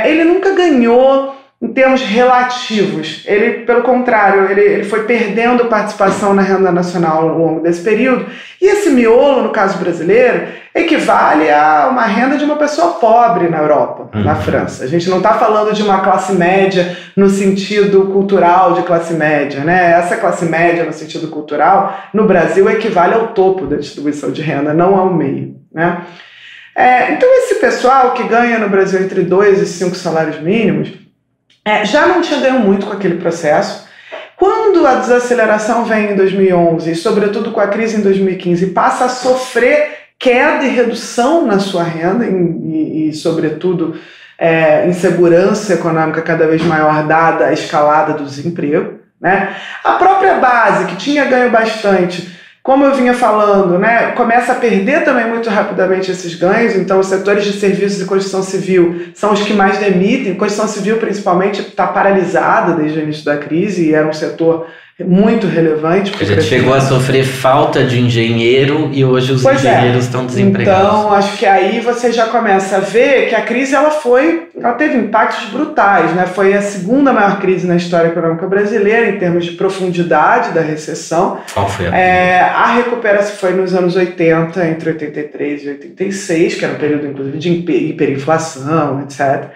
ele nunca ganhou em termos relativos. Ele, pelo contrário, ele foi perdendo participação na renda nacional ao longo desse período. E esse miolo, no caso brasileiro, equivale a uma renda de uma pessoa pobre na Europa, na França. A gente não está falando de uma classe média no sentido cultural de classe média, né? Essa classe média no sentido cultural, no Brasil, equivale ao topo da distribuição de renda, não ao meio, né? Então esse pessoal que ganha no Brasil entre 2 e 5 salários mínimos já não tinha ganho muito com aquele processo. Quando a desaceleração vem em 2011 e sobretudo com a crise em 2015 passa a sofrer queda e redução na sua renda e sobretudo insegurança econômica cada vez maior dada a escalada do desemprego, né? A própria base que tinha ganho bastante, como eu vinha falando, né, começa a perder também muito rapidamente esses ganhos. Então os setores de serviços e construção civil são os que mais demitem. Construção civil principalmente está paralisada desde o início da crise e era um setor muito relevante. A gente chegou a sofrer falta de engenheiro e hoje os engenheiros estão desempregados. Então, acho que aí você já começa a ver que a crise ela teve impactos brutais, né? Foi a segunda maior crise na história econômica brasileira em termos de profundidade da recessão. Qual foi a a recuperação foi nos anos 80, entre 83 e 86, que era um período inclusive de hiperinflação, etc.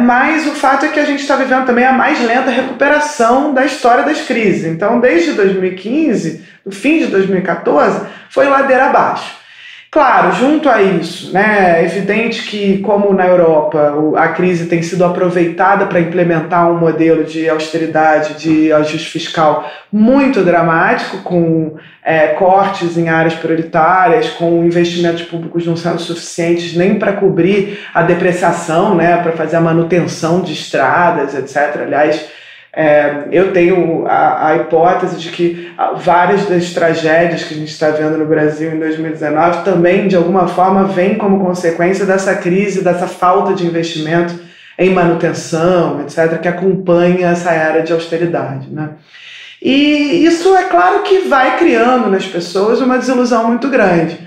Mas o fato é que a gente está vivendo também a mais lenta recuperação da história das crises. Então, desde 2015, no fim de 2014, foi ladeira abaixo. Claro, junto a isso, né, é evidente que, como na Europa, a crise tem sido aproveitada para implementar um modelo de austeridade, de ajuste fiscal muito dramático, com cortes em áreas prioritárias, com investimentos públicos não sendo suficientes nem para cobrir a depreciação, né, para fazer a manutenção de estradas, etc. Aliás, eu tenho a hipótese de que várias das tragédias que a gente está vendo no Brasil em 2019 também, de alguma forma, vêm como consequência dessa crise, dessa falta de investimento em manutenção, etc., que acompanha essa era de austeridade, né? E isso, é claro, que vai criando nas pessoas uma desilusão muito grande.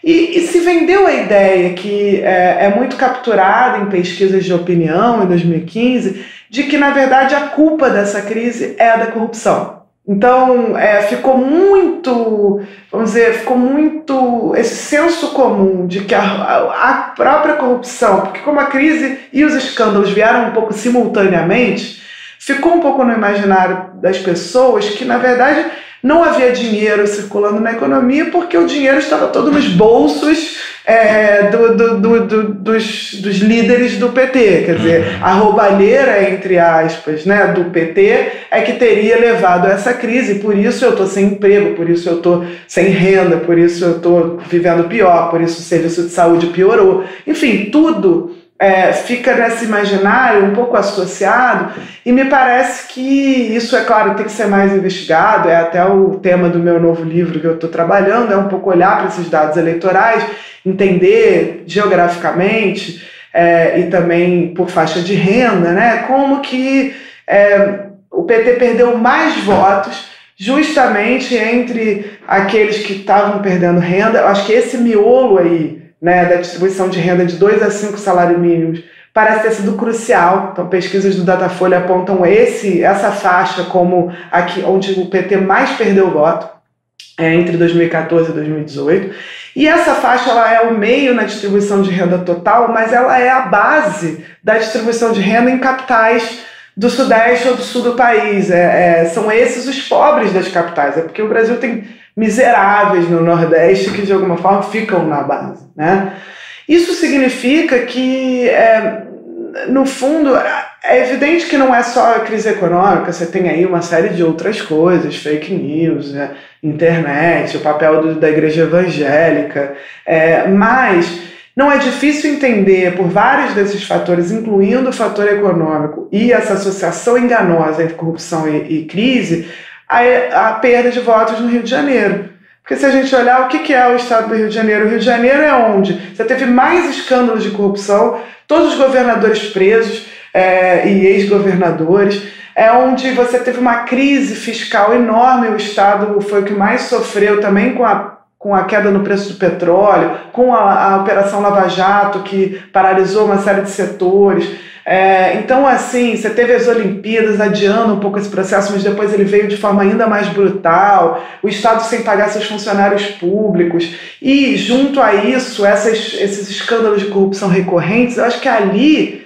E se vendeu a ideia que é muito capturada em pesquisas de opinião em 2015, de que, na verdade, a culpa dessa crise é a da corrupção. Então, ficou muito esse senso comum de que a própria corrupção, porque como a crise e os escândalos vieram um pouco simultaneamente, ficou um pouco no imaginário das pessoas que, na verdade, não havia dinheiro circulando na economia porque o dinheiro estava todo nos bolsos dos líderes do PT. Quer dizer, a roubalheira, entre aspas, né, do PT é que teria levado a essa crise. Por isso eu estou sem emprego, por isso eu estou sem renda, por isso eu estou vivendo pior, por isso o serviço de saúde piorou. Enfim, tudo fica nesse imaginário um pouco associado, e me parece que isso, é claro, tem que ser mais investigado. É até o tema do meu novo livro que eu estou trabalhando, é um pouco olhar para esses dados eleitorais, entender geograficamente e também por faixa de renda, né, como que o PT perdeu mais votos justamente entre aqueles que estavam perdendo renda. Eu acho que esse miolo aí, né, da distribuição de renda de 2 a 5 salários mínimos parece ter sido crucial. Então, pesquisas do Datafolha apontam essa faixa como aqui onde o PT mais perdeu voto, entre 2014 e 2018. E essa faixa ela é o meio na distribuição de renda total, mas ela é a base da distribuição de renda em capitais do Sudeste ou do Sul do país. São esses os pobres das capitais. É porque o Brasil tem miseráveis no Nordeste que, de alguma forma, ficam na base, né? Isso significa que, no fundo, é evidente que não é só a crise econômica, você tem aí uma série de outras coisas, fake news, internet, o papel da igreja evangélica, mas Não é difícil entender, por vários desses fatores, incluindo o fator econômico e essa associação enganosa entre corrupção e crise, a perda de votos no Rio de Janeiro. Porque se a gente olhar o que é o estado do Rio de Janeiro, o Rio de Janeiro é onde você teve mais escândalos de corrupção, todos os governadores presos e ex-governadores, é onde você teve uma crise fiscal enorme, o estado foi o que mais sofreu também com a queda no preço do petróleo, com a Operação Lava Jato, que paralisou uma série de setores. Então, assim, você teve as Olimpíadas adiando um pouco esse processo, mas depois ele veio de forma ainda mais brutal, o Estado sem pagar seus funcionários públicos, e junto a isso, esses escândalos de corrupção recorrentes, eu acho que ali,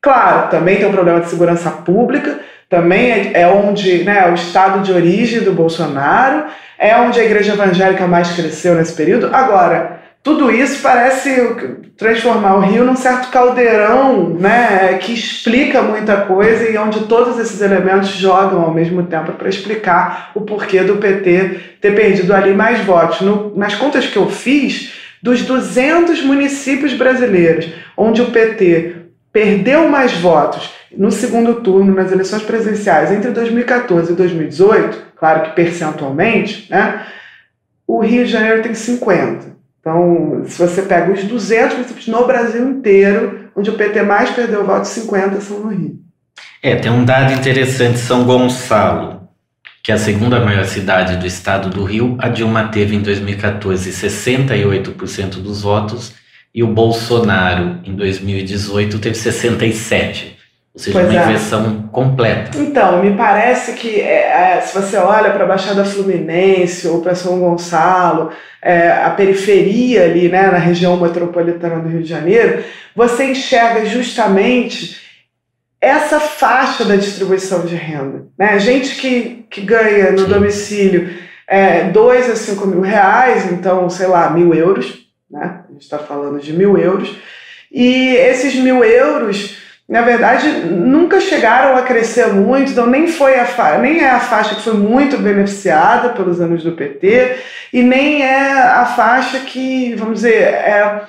claro, também tem um problema de segurança pública, também é onde, né, o estado de origem do Bolsonaro, é onde a igreja evangélica mais cresceu nesse período. Agora, tudo isso parece transformar o Rio num certo caldeirão, né, que explica muita coisa e onde todos esses elementos jogam ao mesmo tempo para explicar o porquê do PT ter perdido ali mais votos. Nas contas que eu fiz, dos 200 municípios brasileiros onde o PT perdeu mais votos no segundo turno, nas eleições presidenciais, entre 2014 e 2018, claro que percentualmente, né, o Rio de Janeiro tem 50. Então, se você pega os 200 municípios no Brasil inteiro, onde o PT mais perdeu votos, 50 são no Rio. Tem um dado interessante, São Gonçalo, que é a segunda maior cidade do estado do Rio. A Dilma teve em 2014 68% dos votos e o Bolsonaro, em 2018, teve 67%. Ou seja, uma inversão completa. Então, me parece que se você olha para a Baixada Fluminense ou para São Gonçalo, a periferia ali, né, na região metropolitana do Rio de Janeiro, você enxerga justamente essa faixa da distribuição de renda. Né? Gente que ganha no domicílio 2 a 5 mil reais, então, sei lá, 1.000 euros, né? A gente está falando de 1.000 euros, e esses 1.000 euros, na verdade, nunca chegaram a crescer muito, então nem é a faixa que foi muito beneficiada pelos anos do PT, e nem é a faixa que, vamos dizer, é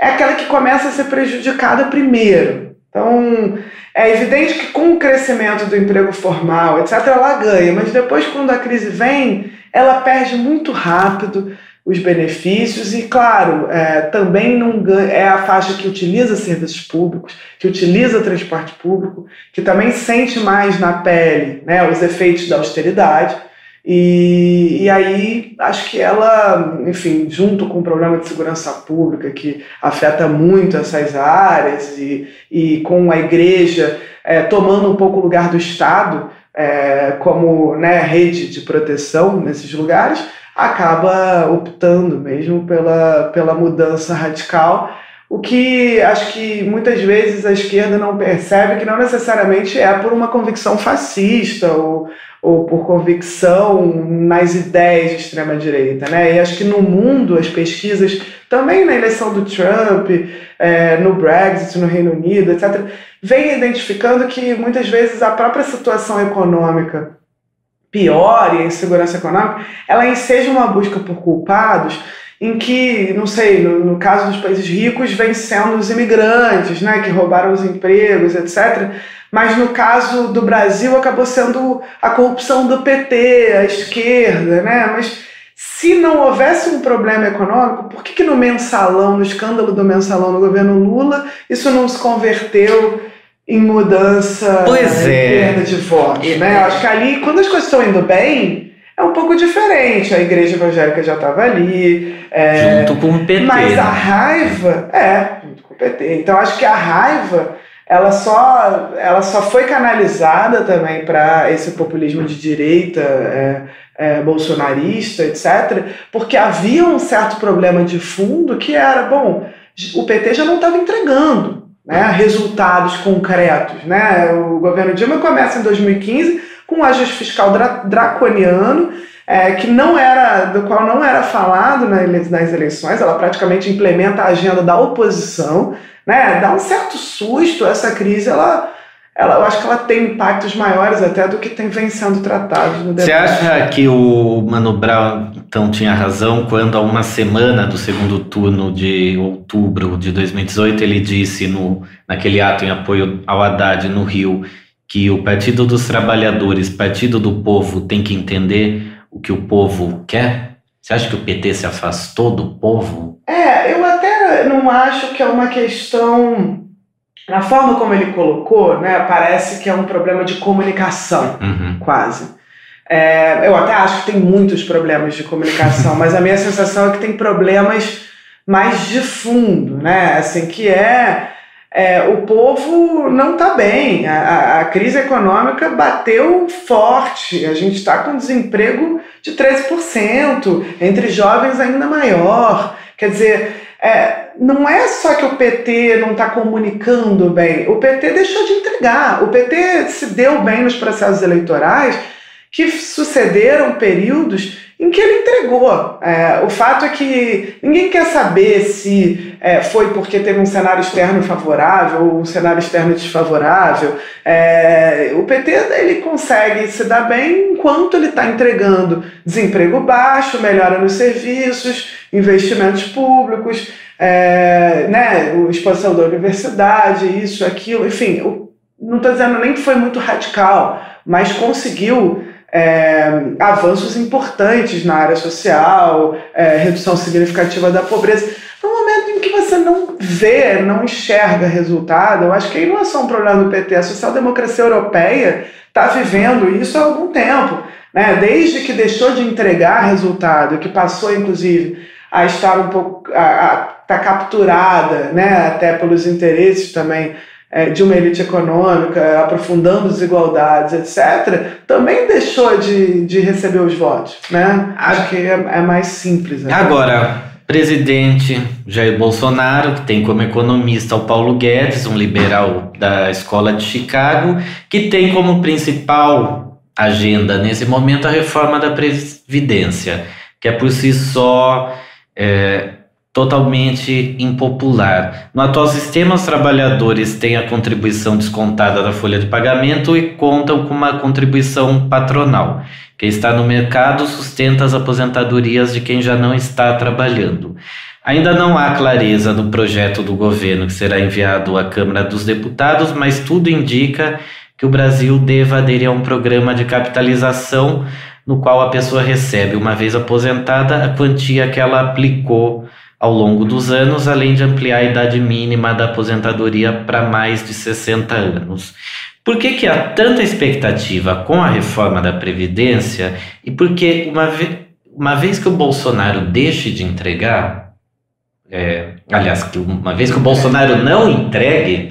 aquela que começa a ser prejudicada primeiro. Então, é evidente que com o crescimento do emprego formal, etc., ela ganha, mas depois, quando a crise vem, ela perde muito rápido os benefícios e, claro, também não ganha, é a faixa que utiliza serviços públicos, que utiliza transporte público, que também sente mais na pele, né, os efeitos da austeridade. E aí acho que ela, enfim, junto com o problema de segurança pública que afeta muito essas áreas e com a igreja tomando um pouco o lugar do Estado como, né, rede de proteção nesses lugares, acaba optando mesmo pela mudança radical, o que acho que muitas vezes a esquerda não percebe, que não necessariamente é por uma convicção fascista ou por convicção nas ideias de extrema-direita, né? E acho que no mundo as pesquisas, também na eleição do Trump, no Brexit, no Reino Unido, etc., vêm identificando que muitas vezes a própria situação econômica pior e a insegurança econômica, ela enseja uma busca por culpados em que, não sei, no caso dos países ricos, vem sendo os imigrantes, né, que roubaram os empregos, etc., mas no caso do Brasil acabou sendo a corrupção do PT, a esquerda, né? Mas se não houvesse um problema econômico, por que no mensalão, no escândalo do mensalão no governo Lula, isso não se converteu em mudança, perda de votos, né? Acho que ali, quando as coisas estão indo bem, é um pouco diferente. A igreja evangélica já estava ali. Junto com o PT. Mas a raiva... junto com o PT. Então, acho que a raiva, ela só foi canalizada também para esse populismo de direita, bolsonarista, etc., porque havia um certo problema de fundo que era, bom, o PT já não estava entregando, né, resultados concretos, né? O governo Dilma começa em 2015 com um ajuste fiscal draconiano, do qual não era falado nas eleições. Ela praticamente implementa a agenda da oposição, né? Dá um certo susto essa crise. Eu acho que ela tem impactos maiores até do que vem sendo tratado no debate. Você acha que o Mano Brown então tinha razão quando, há uma semana do segundo turno de outubro de 2018, ele disse naquele ato em apoio ao Haddad no Rio que o Partido dos Trabalhadores, Partido do Povo, tem que entender o que o povo quer? Você acha que o PT se afastou do povo? Eu até não acho que é uma questão... Na forma como ele colocou, né, parece que é um problema de comunicação, quase. Eu até acho que tem muitos problemas de comunicação, mas a minha sensação é que tem problemas mais de fundo, né? Assim, que o povo não está bem, a crise econômica bateu forte, a gente está com desemprego de 13%, entre jovens ainda maior. Quer dizer, não é só que o PT não está comunicando bem, o PT deixou de entregar, o PT se deu bem nos processos eleitorais, que sucederam períodos em que ele entregou. O fato é que ninguém quer saber se foi porque teve um cenário externo favorável ou um cenário externo desfavorável. O PT ele consegue se dar bem enquanto ele está entregando desemprego baixo, melhora nos serviços, investimentos públicos, expansão da universidade, isso, aquilo, enfim. Não estou dizendo nem que foi muito radical, mas conseguiu avanços importantes na área social, redução significativa da pobreza. No momento em que você não vê, não enxerga resultado, eu acho que aí não é só um problema do PT, a social-democracia europeia está vivendo isso há algum tempo, né? Desde que deixou de entregar resultado, que passou inclusive a estar um pouco, tá capturada, né, até pelos interesses também de uma elite econômica, aprofundando desigualdades, etc., também deixou de receber os votos, né? Acho que é mais simples. Agora, presidente Jair Bolsonaro, que tem como economista o Paulo Guedes, um liberal da Escola de Chicago, que tem como principal agenda nesse momento a reforma da Previdência, que é por si só totalmente impopular. No atual sistema, os trabalhadores têm a contribuição descontada da folha de pagamento e contam com uma contribuição patronal. Quem está no mercado sustenta as aposentadorias de quem já não está trabalhando. Ainda não há clareza no projeto do governo que será enviado à Câmara dos Deputados, mas tudo indica que o Brasil deva aderir a um programa de capitalização no qual a pessoa recebe, uma vez aposentada, a quantia que ela aplicou ao longo dos anos, além de ampliar a idade mínima da aposentadoria para mais de 60 anos. Por que há tanta expectativa com a reforma da Previdência e por que, uma vez que o Bolsonaro deixe de entregar, uma vez que o Bolsonaro não entregue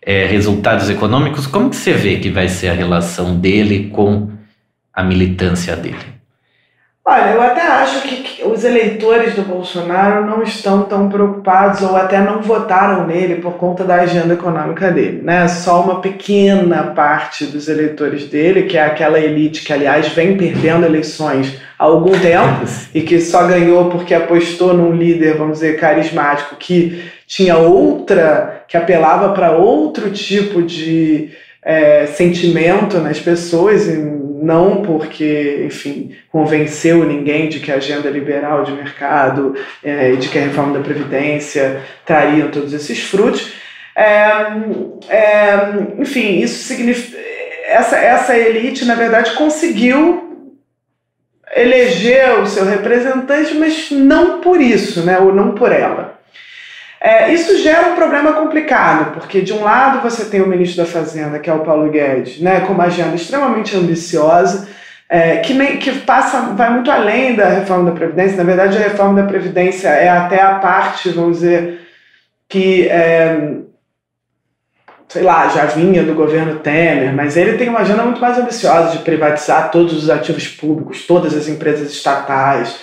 resultados econômicos, como que você vê que vai ser a relação dele com a militância dele? Olha, eu até acho que os eleitores do Bolsonaro não estão tão preocupados ou até não votaram nele por conta da agenda econômica dele, né? Só uma pequena parte dos eleitores dele, que é aquela elite que, aliás, vem perdendo eleições há algum tempo e que só ganhou porque apostou num líder, vamos dizer, carismático, que tinha que apelava para outro tipo de sentimento nas pessoas, e não porque, enfim, convenceu ninguém de que a agenda liberal de mercado e de que a reforma da Previdência trariam todos esses frutos. Enfim, isso significa... Essa elite, na verdade, conseguiu eleger o seu representante, mas não por isso, né, ou não por ela. Isso gera um problema complicado, porque de um lado você tem o ministro da Fazenda, que é o Paulo Guedes, né, com uma agenda extremamente ambiciosa, vai muito além da reforma da Previdência. Na verdade, a reforma da Previdência é até a parte, vamos dizer, que, já vinha do governo Temer, mas ele tem uma agenda muito mais ambiciosa de privatizar todos os ativos públicos, todas as empresas estatais,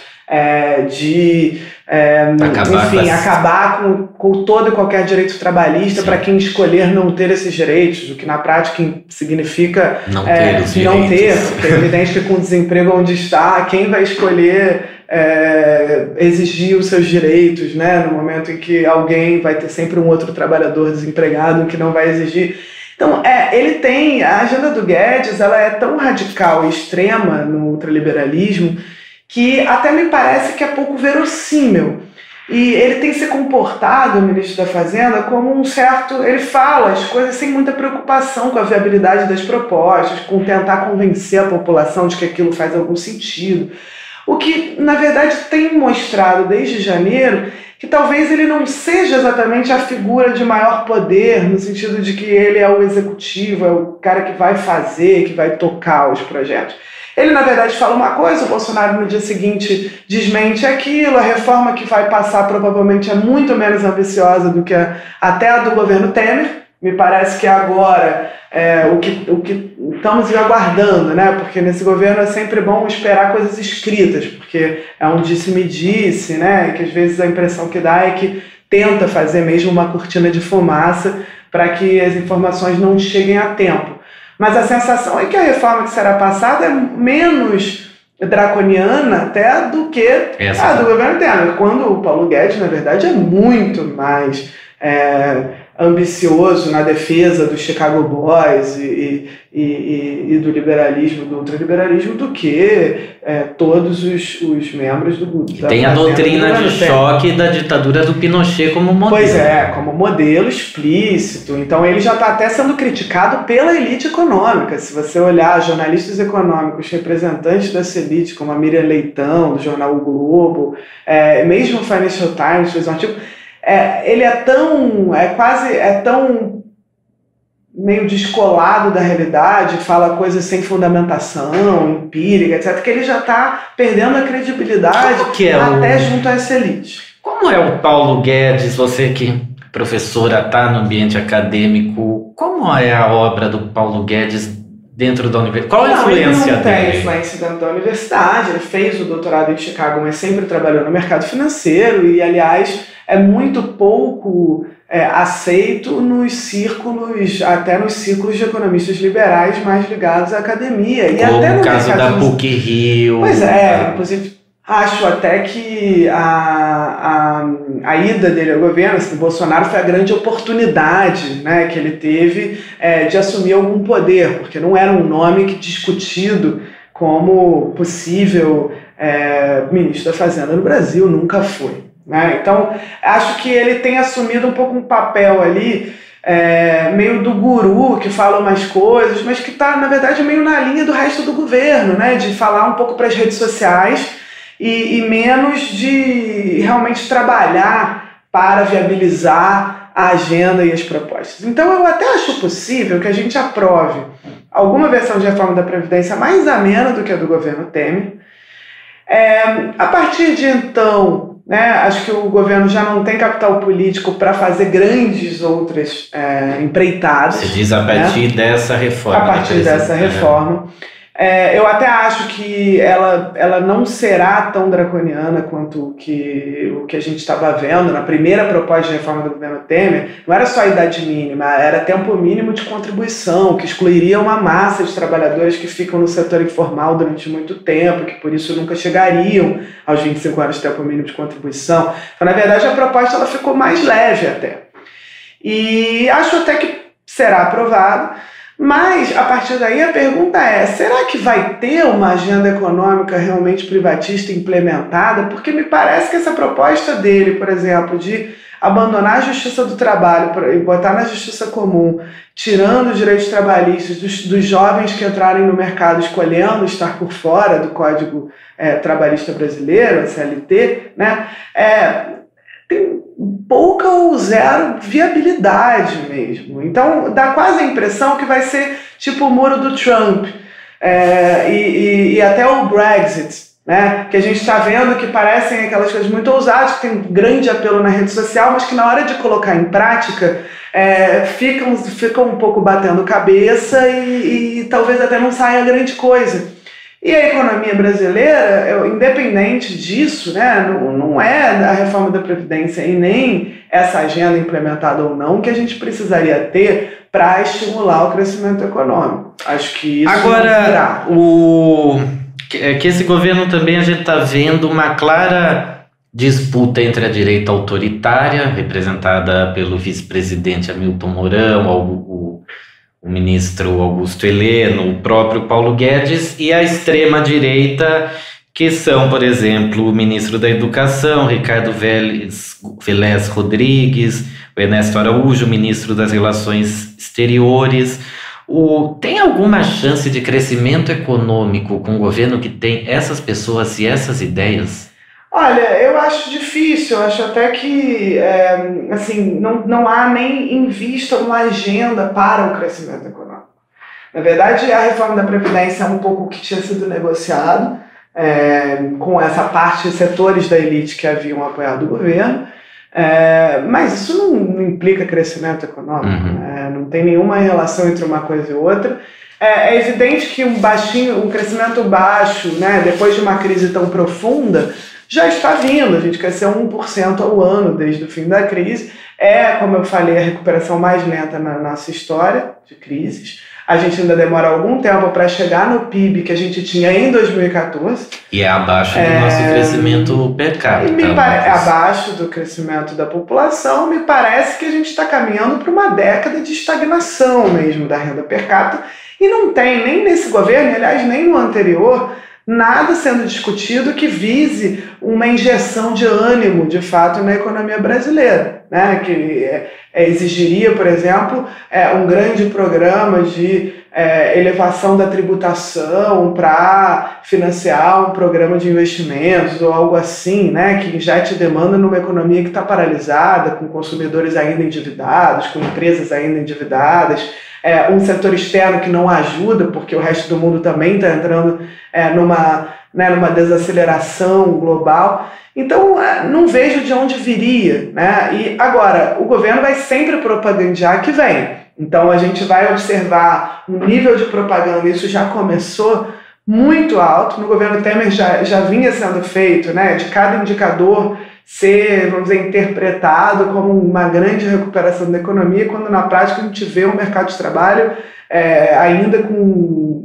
acabar com todo e qualquer direito trabalhista para quem escolher não ter esses direitos, o que na prática significa não ter, porque é evidente que com o desemprego onde está, quem vai escolher exigir os seus direitos, né, no momento em que alguém vai ter sempre um outro trabalhador desempregado que não vai exigir. Então, ele tem, a agenda do Guedes, ela é tão radical e extrema no ultraliberalismo que até me parece que é pouco verossímil. E ele tem se comportado, o ministro da Fazenda, como um certo... Ele fala as coisas sem muita preocupação com a viabilidade das propostas, com tentar convencer a população de que aquilo faz algum sentido. O que, na verdade, tem mostrado desde janeiro que talvez ele não seja exatamente a figura de maior poder, no sentido de que ele é o executivo, é o cara que vai fazer, que vai tocar os projetos. Ele, na verdade, fala uma coisa, o Bolsonaro no dia seguinte desmente aquilo, a reforma que vai passar provavelmente é muito menos ambiciosa do que até a do governo Temer. Me parece que agora o que estamos aguardando, né? Porque nesse governo é sempre bom esperar coisas escritas, porque é um disse-me-disse, né? E que às vezes a impressão que dá é que tenta fazer mesmo uma cortina de fumaça para que as informações não cheguem a tempo. Mas a sensação é que a reforma que será passada é menos draconiana até do que a do governo Temer, quando o Paulo Guedes, na verdade, é muito mais ambicioso na defesa dos Chicago Boys e do liberalismo, do ultraliberalismo, do que todos os membros do tem a doutrina de choque da ditadura do Pinochet como modelo. Pois é, como modelo explícito. Então ele já está até sendo criticado pela elite econômica. Se você olhar jornalistas econômicos, representantes dessa elite, como a Miriam Leitão, do jornal O Globo, mesmo o Financial Times fez um artigo, ele é tão meio descolado da realidade, fala coisas sem fundamentação, empírica, etc., que ele já está perdendo a credibilidade até junto a essa elite. Como é o Paulo Guedes, você que professora está no ambiente acadêmico, como é a obra do Paulo Guedes dentro da universidade? Qual a influência dele? Ele não tem influência dentro da universidade, ele fez o doutorado em Chicago, mas sempre trabalhou no mercado financeiro e, aliás, é muito pouco aceito nos círculos, até nos círculos de economistas liberais mais ligados à academia. E como até no o caso da PUC-Rio. Pois inclusive acho até que a ida dele ao governo, assim, Bolsonaro, foi a grande oportunidade, né, que ele teve de assumir algum poder, porque não era um nome discutido como possível ministro da Fazenda no Brasil, nunca foi. Né? Então, acho que ele tem assumido um pouco um papel ali, meio do guru, que fala umas coisas, mas que está, na verdade, meio na linha do resto do governo, né? De falar um pouco para as redes sociais e menos de realmente trabalhar para viabilizar a agenda e as propostas. Então, eu até acho possível que a gente aprove alguma versão de reforma da Previdência mais amena do que a do governo Temer. A partir de então, acho que o governo já não tem capital político para fazer grandes outras empreitadas. Você diz a partir dessa reforma. A partir dessa reforma. Eu até acho que ela não será tão draconiana quanto o que a gente estava vendo na primeira proposta de reforma do governo Temer. Não era só a idade mínima, era tempo mínimo de contribuição, que excluiria uma massa de trabalhadores que ficam no setor informal durante muito tempo, que por isso nunca chegariam aos 25 anos de tempo mínimo de contribuição. Então, na verdade, a proposta ela ficou mais leve até. E acho até que será aprovada. Mas, a partir daí, a pergunta é, será que vai ter uma agenda econômica realmente privatista implementada? Porque me parece que essa proposta dele, por exemplo, de abandonar a justiça do trabalho e botar na justiça comum, tirando os direitos trabalhistas dos jovens que entrarem no mercado escolhendo estar por fora do Código Trabalhista Brasileiro, a CLT, né? Tem pouca ou zero viabilidade mesmo. Então, dá quase a impressão que vai ser tipo o muro do Trump e até o Brexit, né? Que a gente está vendo que parecem aquelas coisas muito ousadas, que tem um grande apelo na rede social, mas que na hora de colocar em prática ficam um pouco batendo cabeça e talvez até não saia grande coisa. E a economia brasileira, independente disso, né, não é a reforma da Previdência e nem essa agenda implementada ou não que a gente precisaria ter para estimular o crescimento econômico. Acho que isso agora, que esse governo também a gente está vendo uma clara disputa entre a direita autoritária, representada pelo vice-presidente Hamilton Mourão, o ministro Augusto Heleno, o próprio Paulo Guedes, e a extrema-direita, que são, por exemplo, o ministro da Educação, Ricardo Vélez Rodrigues, o Ernesto Araújo, ministro das Relações Exteriores. Tem alguma chance de crescimento econômico com um governo que tem essas pessoas e essas ideias? Olha, eu acho difícil, eu acho até que assim, não há nem em vista uma agenda para o crescimento econômico. Na verdade, a reforma da Previdência é um pouco o que tinha sido negociado com essa parte de setores da elite que haviam apoiado o governo, mas isso não implica crescimento econômico, né? Não tem nenhuma relação entre uma coisa e outra. É evidente que um crescimento baixo, né, depois de uma crise tão profunda, já está vindo. A gente cresceu 1% ao ano desde o fim da crise. Como eu falei, a recuperação mais lenta na nossa história de crises. A gente ainda demora algum tempo para chegar no PIB que a gente tinha em 2014. E é abaixo do nosso crescimento per capita. Abaixo do crescimento da população. Me parece que a gente está caminhando para uma década de estagnação mesmo da renda per capita. E não tem, nem nesse governo, aliás, nem no anterior, nada sendo discutido que vise uma injeção de ânimo, de fato, na economia brasileira, né? Que exigiria, por exemplo, um grande programa de elevação da tributação para financiar um programa de investimentos ou algo assim, né? Que injete demanda numa economia que está paralisada, com consumidores ainda endividados, com empresas ainda endividadas, um setor externo que não ajuda, porque o resto do mundo também está entrando numa desaceleração global. Então, não vejo de onde viria, né? E agora, o governo vai sempre propagandear que vem. Então, a gente vai observar um nível de propaganda, isso já começou muito alto. No governo Temer já vinha sendo feito, né? De cada indicador ser, vamos dizer, interpretado como uma grande recuperação da economia, quando na prática a gente vê o mercado de trabalho ainda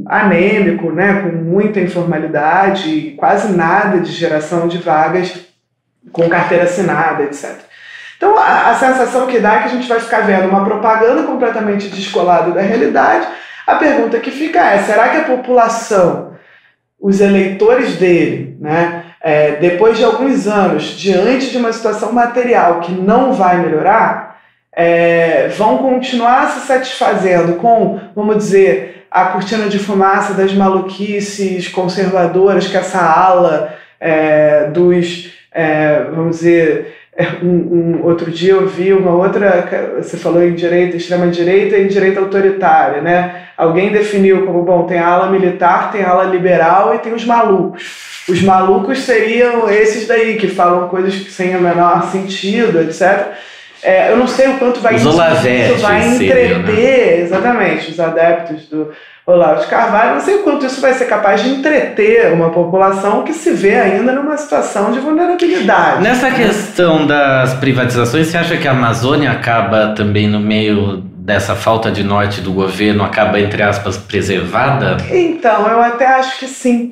anêmico, né, com muita informalidade, quase nada de geração de vagas com carteira assinada, etc. Então a sensação que dá é que a gente vai ficar vendo uma propaganda completamente descolada da realidade. A pergunta que fica será que a população, os eleitores dele, né, depois de alguns anos, diante de uma situação material que não vai melhorar, vão continuar se satisfazendo com, vamos dizer, a cortina de fumaça das maluquices conservadoras que essa ala vamos dizer, outro dia eu vi uma outra, você falou em direita, extrema-direita e direita autoritária, né? Alguém definiu como, tem a ala militar, tem a ala liberal e tem os malucos. Os malucos seriam esses daí, que falam coisas sem o menor sentido, etc. Eu não sei o quanto isso vai entreter, né? Exatamente, os adeptos do Olavo de Carvalho, não sei o quanto isso vai ser capaz de entreter uma população que se vê ainda numa situação de vulnerabilidade. Nessa questão das privatizações, você acha que a Amazônia acaba também no meio dessa falta de norte do governo, acaba, entre aspas, preservada? Então, eu até acho que sim.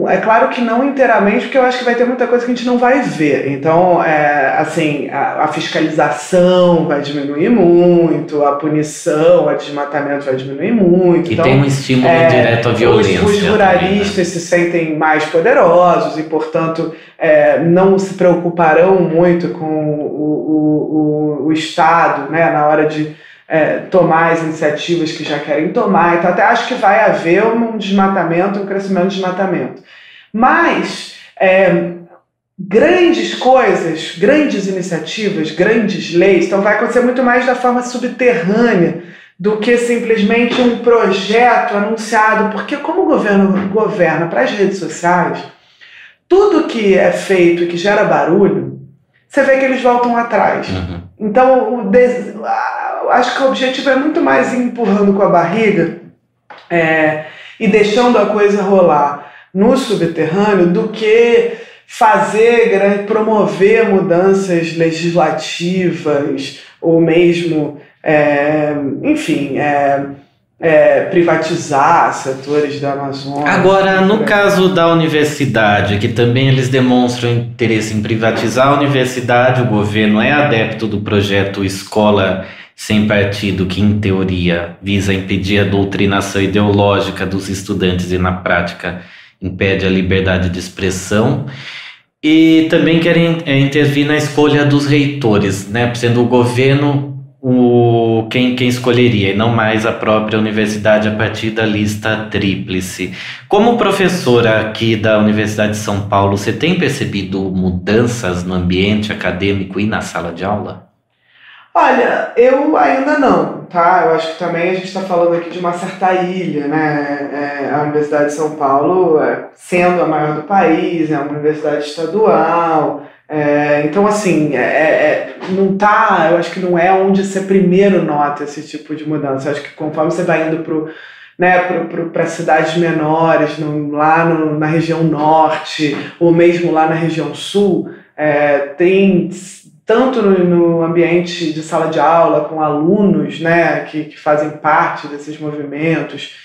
É claro que não inteiramente, porque eu acho que vai ter muita coisa que a gente não vai ver. Então, a fiscalização vai diminuir muito, a punição, o desmatamento vai diminuir muito. E então, tem um estímulo direto à violência. Os ruralistas se sentem mais poderosos e, portanto, não se preocuparão muito com o Estado, né, na hora de tomar as iniciativas que já querem tomar. Então, até acho que vai haver um desmatamento, um crescimento de desmatamento. Mas grandes coisas, grandes iniciativas, grandes leis, então vai acontecer muito mais da forma subterrânea do que simplesmente um projeto anunciado, porque como o governo governa para as redes sociais, tudo que é feito e que gera barulho, você vê que eles voltam atrás. Uhum. Então, acho que o objetivo é muito mais ir empurrando com a barriga e deixando a coisa rolar no subterrâneo do que promover mudanças legislativas ou mesmo, privatizar setores da Amazônia. Agora, no caso da universidade, que também eles demonstram interesse em privatizar a universidade, o governo é adepto do projeto Escola Sem Partido, que em teoria visa impedir a doutrinação ideológica dos estudantes e na prática impede a liberdade de expressão. E também querem intervir na escolha dos reitores, né? Sendo o governo quem escolheria, e não mais a própria universidade a partir da lista tríplice. Como professora aqui da Universidade de São Paulo, você tem percebido mudanças no ambiente acadêmico e na sala de aula? Olha, eu ainda não, tá? Eu acho que também a gente está falando aqui de uma certa ilha, né? A Universidade de São Paulo, sendo a maior do país, é uma universidade estadual. Então, assim, não tá, eu acho que não é onde você primeiro nota esse tipo de mudança. Eu acho que conforme você vai indo para cidades menores, lá na região norte, ou mesmo lá na região sul, tem tanto no ambiente de sala de aula, com alunos, né, que fazem parte desses movimentos,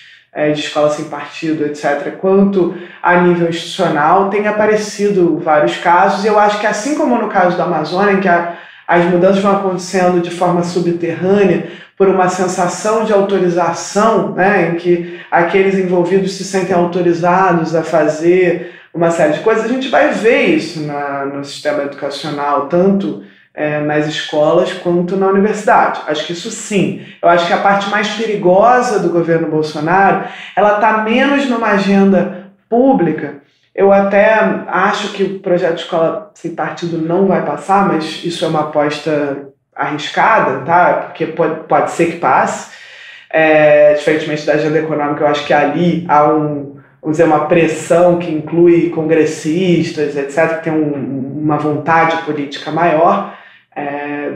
de escola sem partido, etc., quanto a nível institucional, tem aparecido vários casos, e eu acho que assim como no caso da Amazônia, em que as mudanças vão acontecendo de forma subterrânea, por uma sensação de autorização, né, em que aqueles envolvidos se sentem autorizados a fazer uma série de coisas, a gente vai ver isso no sistema educacional, tanto nas escolas quanto na universidade. Acho que isso sim. Eu acho que a parte mais perigosa do governo Bolsonaro, ela está menos numa agenda pública. Eu até acho que o projeto de escola sem partido não vai passar, mas isso é uma aposta arriscada, tá? Porque pode ser que passe. Diferentemente da agenda econômica, eu acho que ali há vamos dizer, uma pressão que inclui congressistas, etc., que tem uma vontade política maior,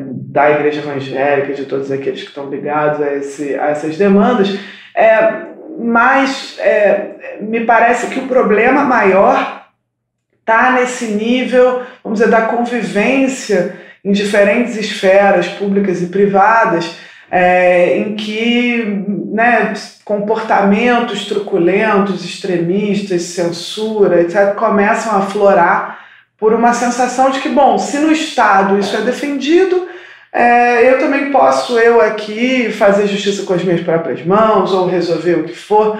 da igreja evangélica, de todos aqueles que estão ligados a essas demandas, mas me parece que o problema maior está nesse nível, vamos dizer, da convivência em diferentes esferas públicas e privadas, em que, né, comportamentos truculentos, extremistas, censura, etc., começam a aflorar por uma sensação de que, bom, se no Estado isso é defendido, eu também posso, aqui, fazer justiça com as minhas próprias mãos ou resolver o que for.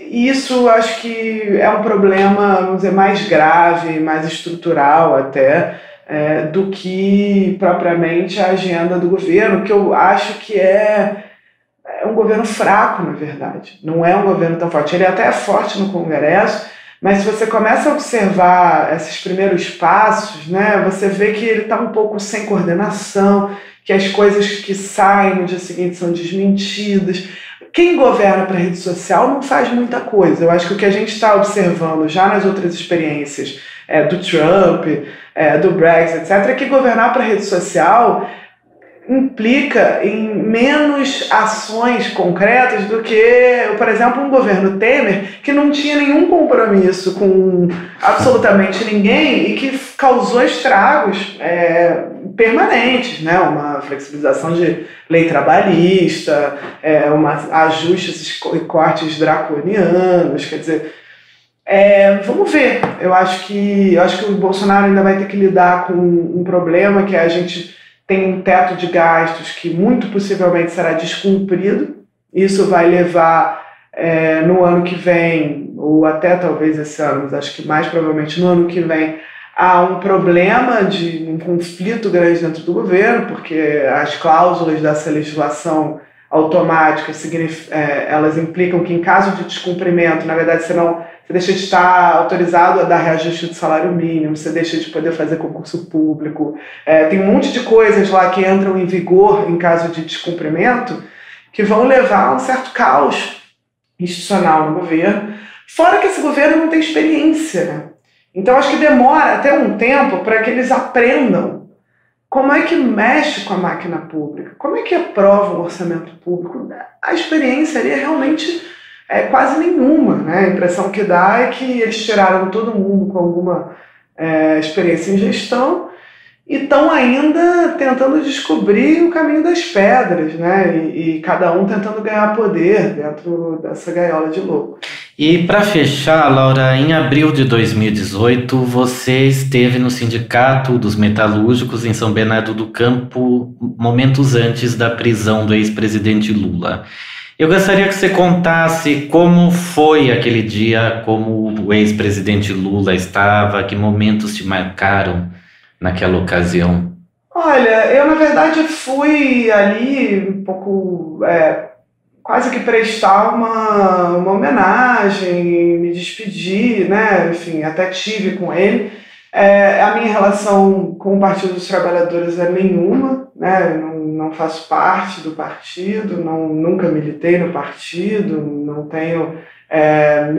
Isso acho que é um problema, vamos dizer, mais grave, mais estrutural até, do que propriamente a agenda do governo, que eu acho que é um governo fraco, na verdade. Não é um governo tão forte. Ele até é forte no Congresso, mas se você começa a observar esses primeiros passos, né, você vê que ele está um pouco sem coordenação, que as coisas que saem no dia seguinte são desmentidas. Quem governa para a rede social não faz muita coisa. Eu acho que o que a gente está observando já nas outras experiências do Trump, do Brexit, etc., é que governar para a rede social implica em menos ações concretas do que, por exemplo, um governo Temer, que não tinha nenhum compromisso com absolutamente ninguém e que causou estragos permanentes, né? Uma flexibilização de lei trabalhista, ajustes e cortes draconianos, quer dizer, vamos ver. Eu acho que o Bolsonaro ainda vai ter que lidar com um problema que a gente tem um teto de gastos que muito possivelmente será descumprido. Isso vai levar no ano que vem, ou até talvez esse ano, mas acho que mais provavelmente no ano que vem, há um problema de um conflito grande dentro do governo, porque as cláusulas dessa legislação automática elas implicam que em caso de descumprimento, na verdade, você deixa de estar autorizado a dar reajuste de salário mínimo, você deixa de poder fazer concurso público. Tem um monte de coisas lá que entram em vigor em caso de descumprimento que vão levar a um certo caos institucional no governo, fora que esse governo não tem experiência, né? Então acho que demora até um tempo para que eles aprendam como é que mexe com a máquina pública, como é que aprova um orçamento público. A experiência ali é realmente quase nenhuma, né? A impressão que dá é que eles tiraram todo mundo com alguma experiência em gestão e estão ainda tentando descobrir o caminho das pedras, né? E cada um tentando ganhar poder dentro dessa gaiola de louco. E para fechar, Laura, em abril de 2018, você esteve no Sindicato dos Metalúrgicos em São Bernardo do Campo, momentos antes da prisão do ex-presidente Lula. Eu gostaria que você contasse como foi aquele dia, como o ex-presidente Lula estava, que momentos te marcaram naquela ocasião. Olha, eu na verdade fui ali um pouco, quase que prestar uma homenagem, me despedir, né? Enfim, até tive com ele. A minha relação com o Partido dos Trabalhadores é nenhuma, né? Eu não faço parte do partido, nunca militei no partido, não tenho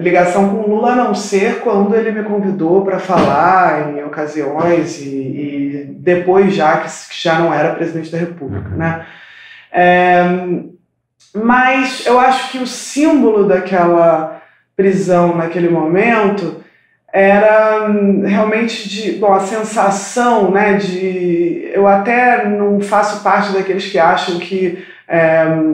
ligação com o Lula, a não ser quando ele me convidou para falar em ocasiões e depois que já não era presidente da República, né? Mas eu acho que o símbolo daquela prisão naquele momento era realmente a sensação, né, eu até não faço parte daqueles que acham que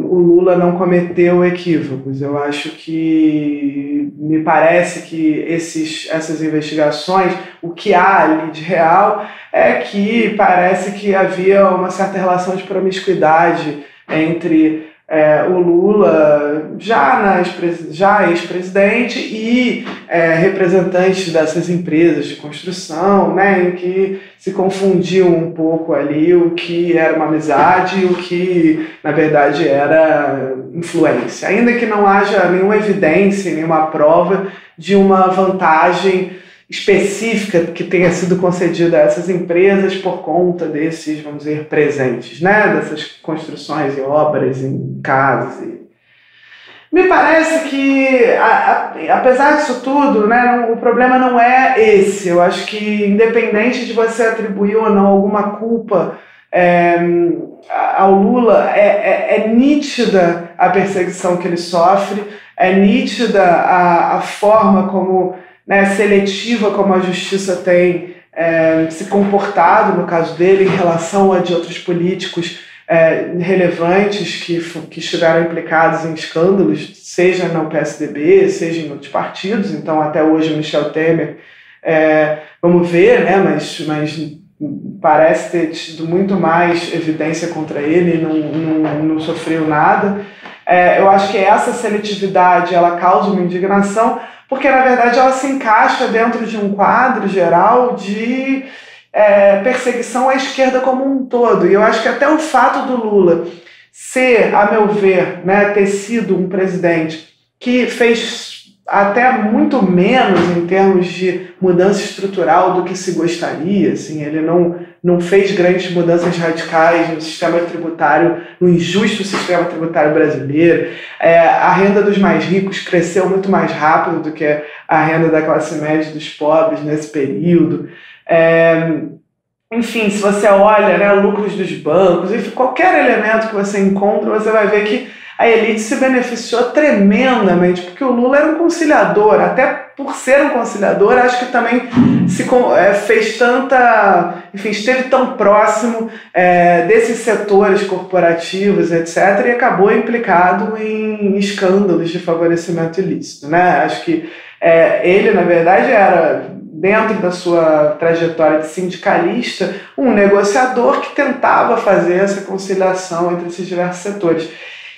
o Lula não cometeu equívocos. Eu acho que me parece que essas investigações, o que há ali de real é que parece que havia uma certa relação de promiscuidade entre o Lula, já ex-presidente, e representantes dessas empresas de construção, né, em que se confundiam um pouco ali o que era uma amizade e o que, na verdade, era influência. Ainda que não haja nenhuma evidência, nenhuma prova de uma vantagem específica que tenha sido concedida a essas empresas por conta desses, vamos dizer, presentes, né? Dessas construções e obras em casas. Me parece que, apesar disso tudo, né, o problema não é esse. Eu acho que, independente de você atribuir ou não alguma culpa ao Lula, é nítida a perseguição que ele sofre, é nítida a forma como, né, seletiva como a justiça tem se comportado, no caso dele, em relação a de outros políticos relevantes que estiveram implicados em escândalos, seja no PSDB, seja em outros partidos. Então, até hoje, o Michel Temer, vamos ver, né, mas parece ter tido muito mais evidência contra ele e não sofreu nada. Eu acho que essa seletividade ela causa uma indignação, porque, na verdade, ela se encaixa dentro de um quadro geral de perseguição à esquerda como um todo. E eu acho que até o fato do Lula ser, a meu ver, né, ter sido um presidente que fez até muito menos em termos de mudança estrutural do que se gostaria. Assim, ele não fez grandes mudanças radicais no sistema tributário, no injusto sistema tributário brasileiro. A renda dos mais ricos cresceu muito mais rápido do que a renda da classe média e dos pobres nesse período. Enfim, se você olha, né, lucros dos bancos, enfim, qualquer elemento que você encontra, você vai ver que a elite se beneficiou tremendamente, porque o Lula era um conciliador. Até por ser um conciliador, acho que também fez esteve tão próximo desses setores corporativos, etc., e acabou implicado em escândalos de favorecimento ilícito, né? Acho que ele, na verdade, era, dentro da sua trajetória de sindicalista, um negociador que tentava fazer essa conciliação entre esses diversos setores.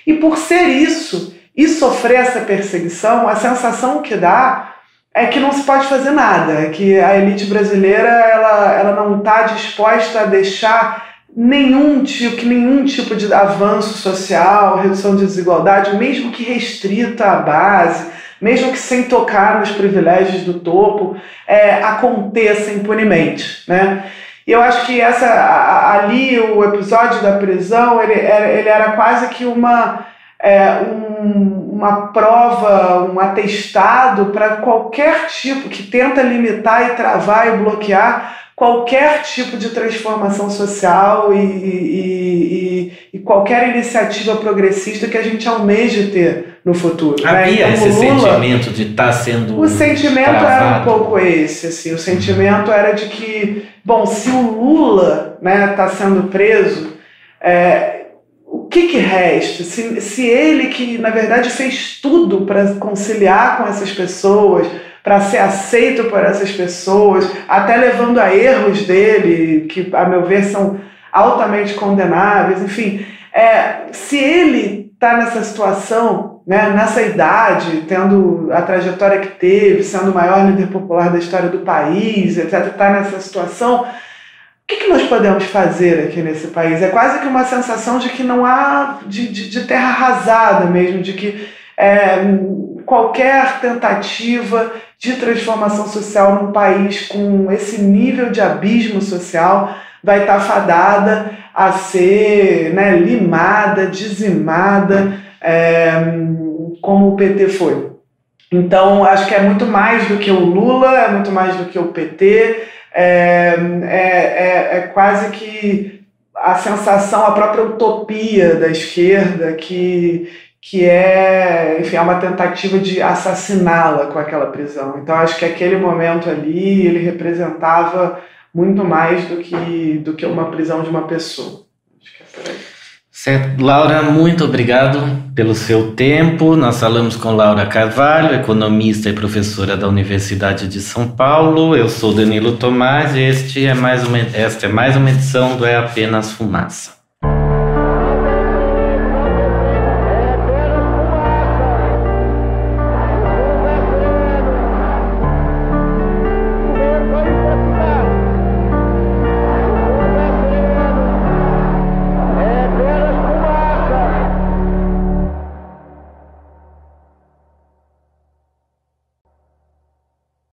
E por ser isso, e sofrer essa perseguição, a sensação que dá é que não se pode fazer nada, é que a elite brasileira ela não está disposta a deixar nenhum tipo de avanço social, redução de desigualdade, mesmo que restrita à base, mesmo que sem tocar nos privilégios do topo, aconteça impunemente, né? E eu acho que ali o episódio da prisão ele era quase que uma prova, um atestado para qualquer tipo que tenta limitar e travar e bloquear qualquer tipo de transformação social e qualquer iniciativa progressista que a gente almeje ter no futuro. Havia esse sentimento de estar sendo O sentimento travado. era um pouco esse, assim, o sentimento era de que, bom, se o Lula, né, está sendo preso, o que resta? Se ele, que na verdade fez tudo para conciliar com essas pessoas, para ser aceito por essas pessoas, até levando a erros dele, que, a meu ver, são altamente condenáveis, enfim, se ele está nessa situação, né, nessa idade, tendo a trajetória que teve, sendo o maior líder popular da história do país, etc., está nessa situação, o que nós podemos fazer aqui nesse país? É quase que uma sensação de que não há, de terra arrasada mesmo, de que qualquer tentativa de transformação social num país com esse nível de abismo social vai estar fadada a ser, né, limada, dizimada, como o PT foi. Então, acho que é muito mais do que o Lula, é muito mais do que o PT, é quase que a sensação, a própria utopia da esquerda que é, enfim, é uma tentativa de assassiná-la com aquela prisão. Então, acho que aquele momento ali, ele representava muito mais do que uma prisão de uma pessoa. Acho que é por aí. Certo. Laura, muito obrigado pelo seu tempo. Nós falamos com Laura Carvalho, economista e professora da Universidade de São Paulo. Eu sou Danilo Tomás e esta é mais uma edição do É Apenas Fumaça.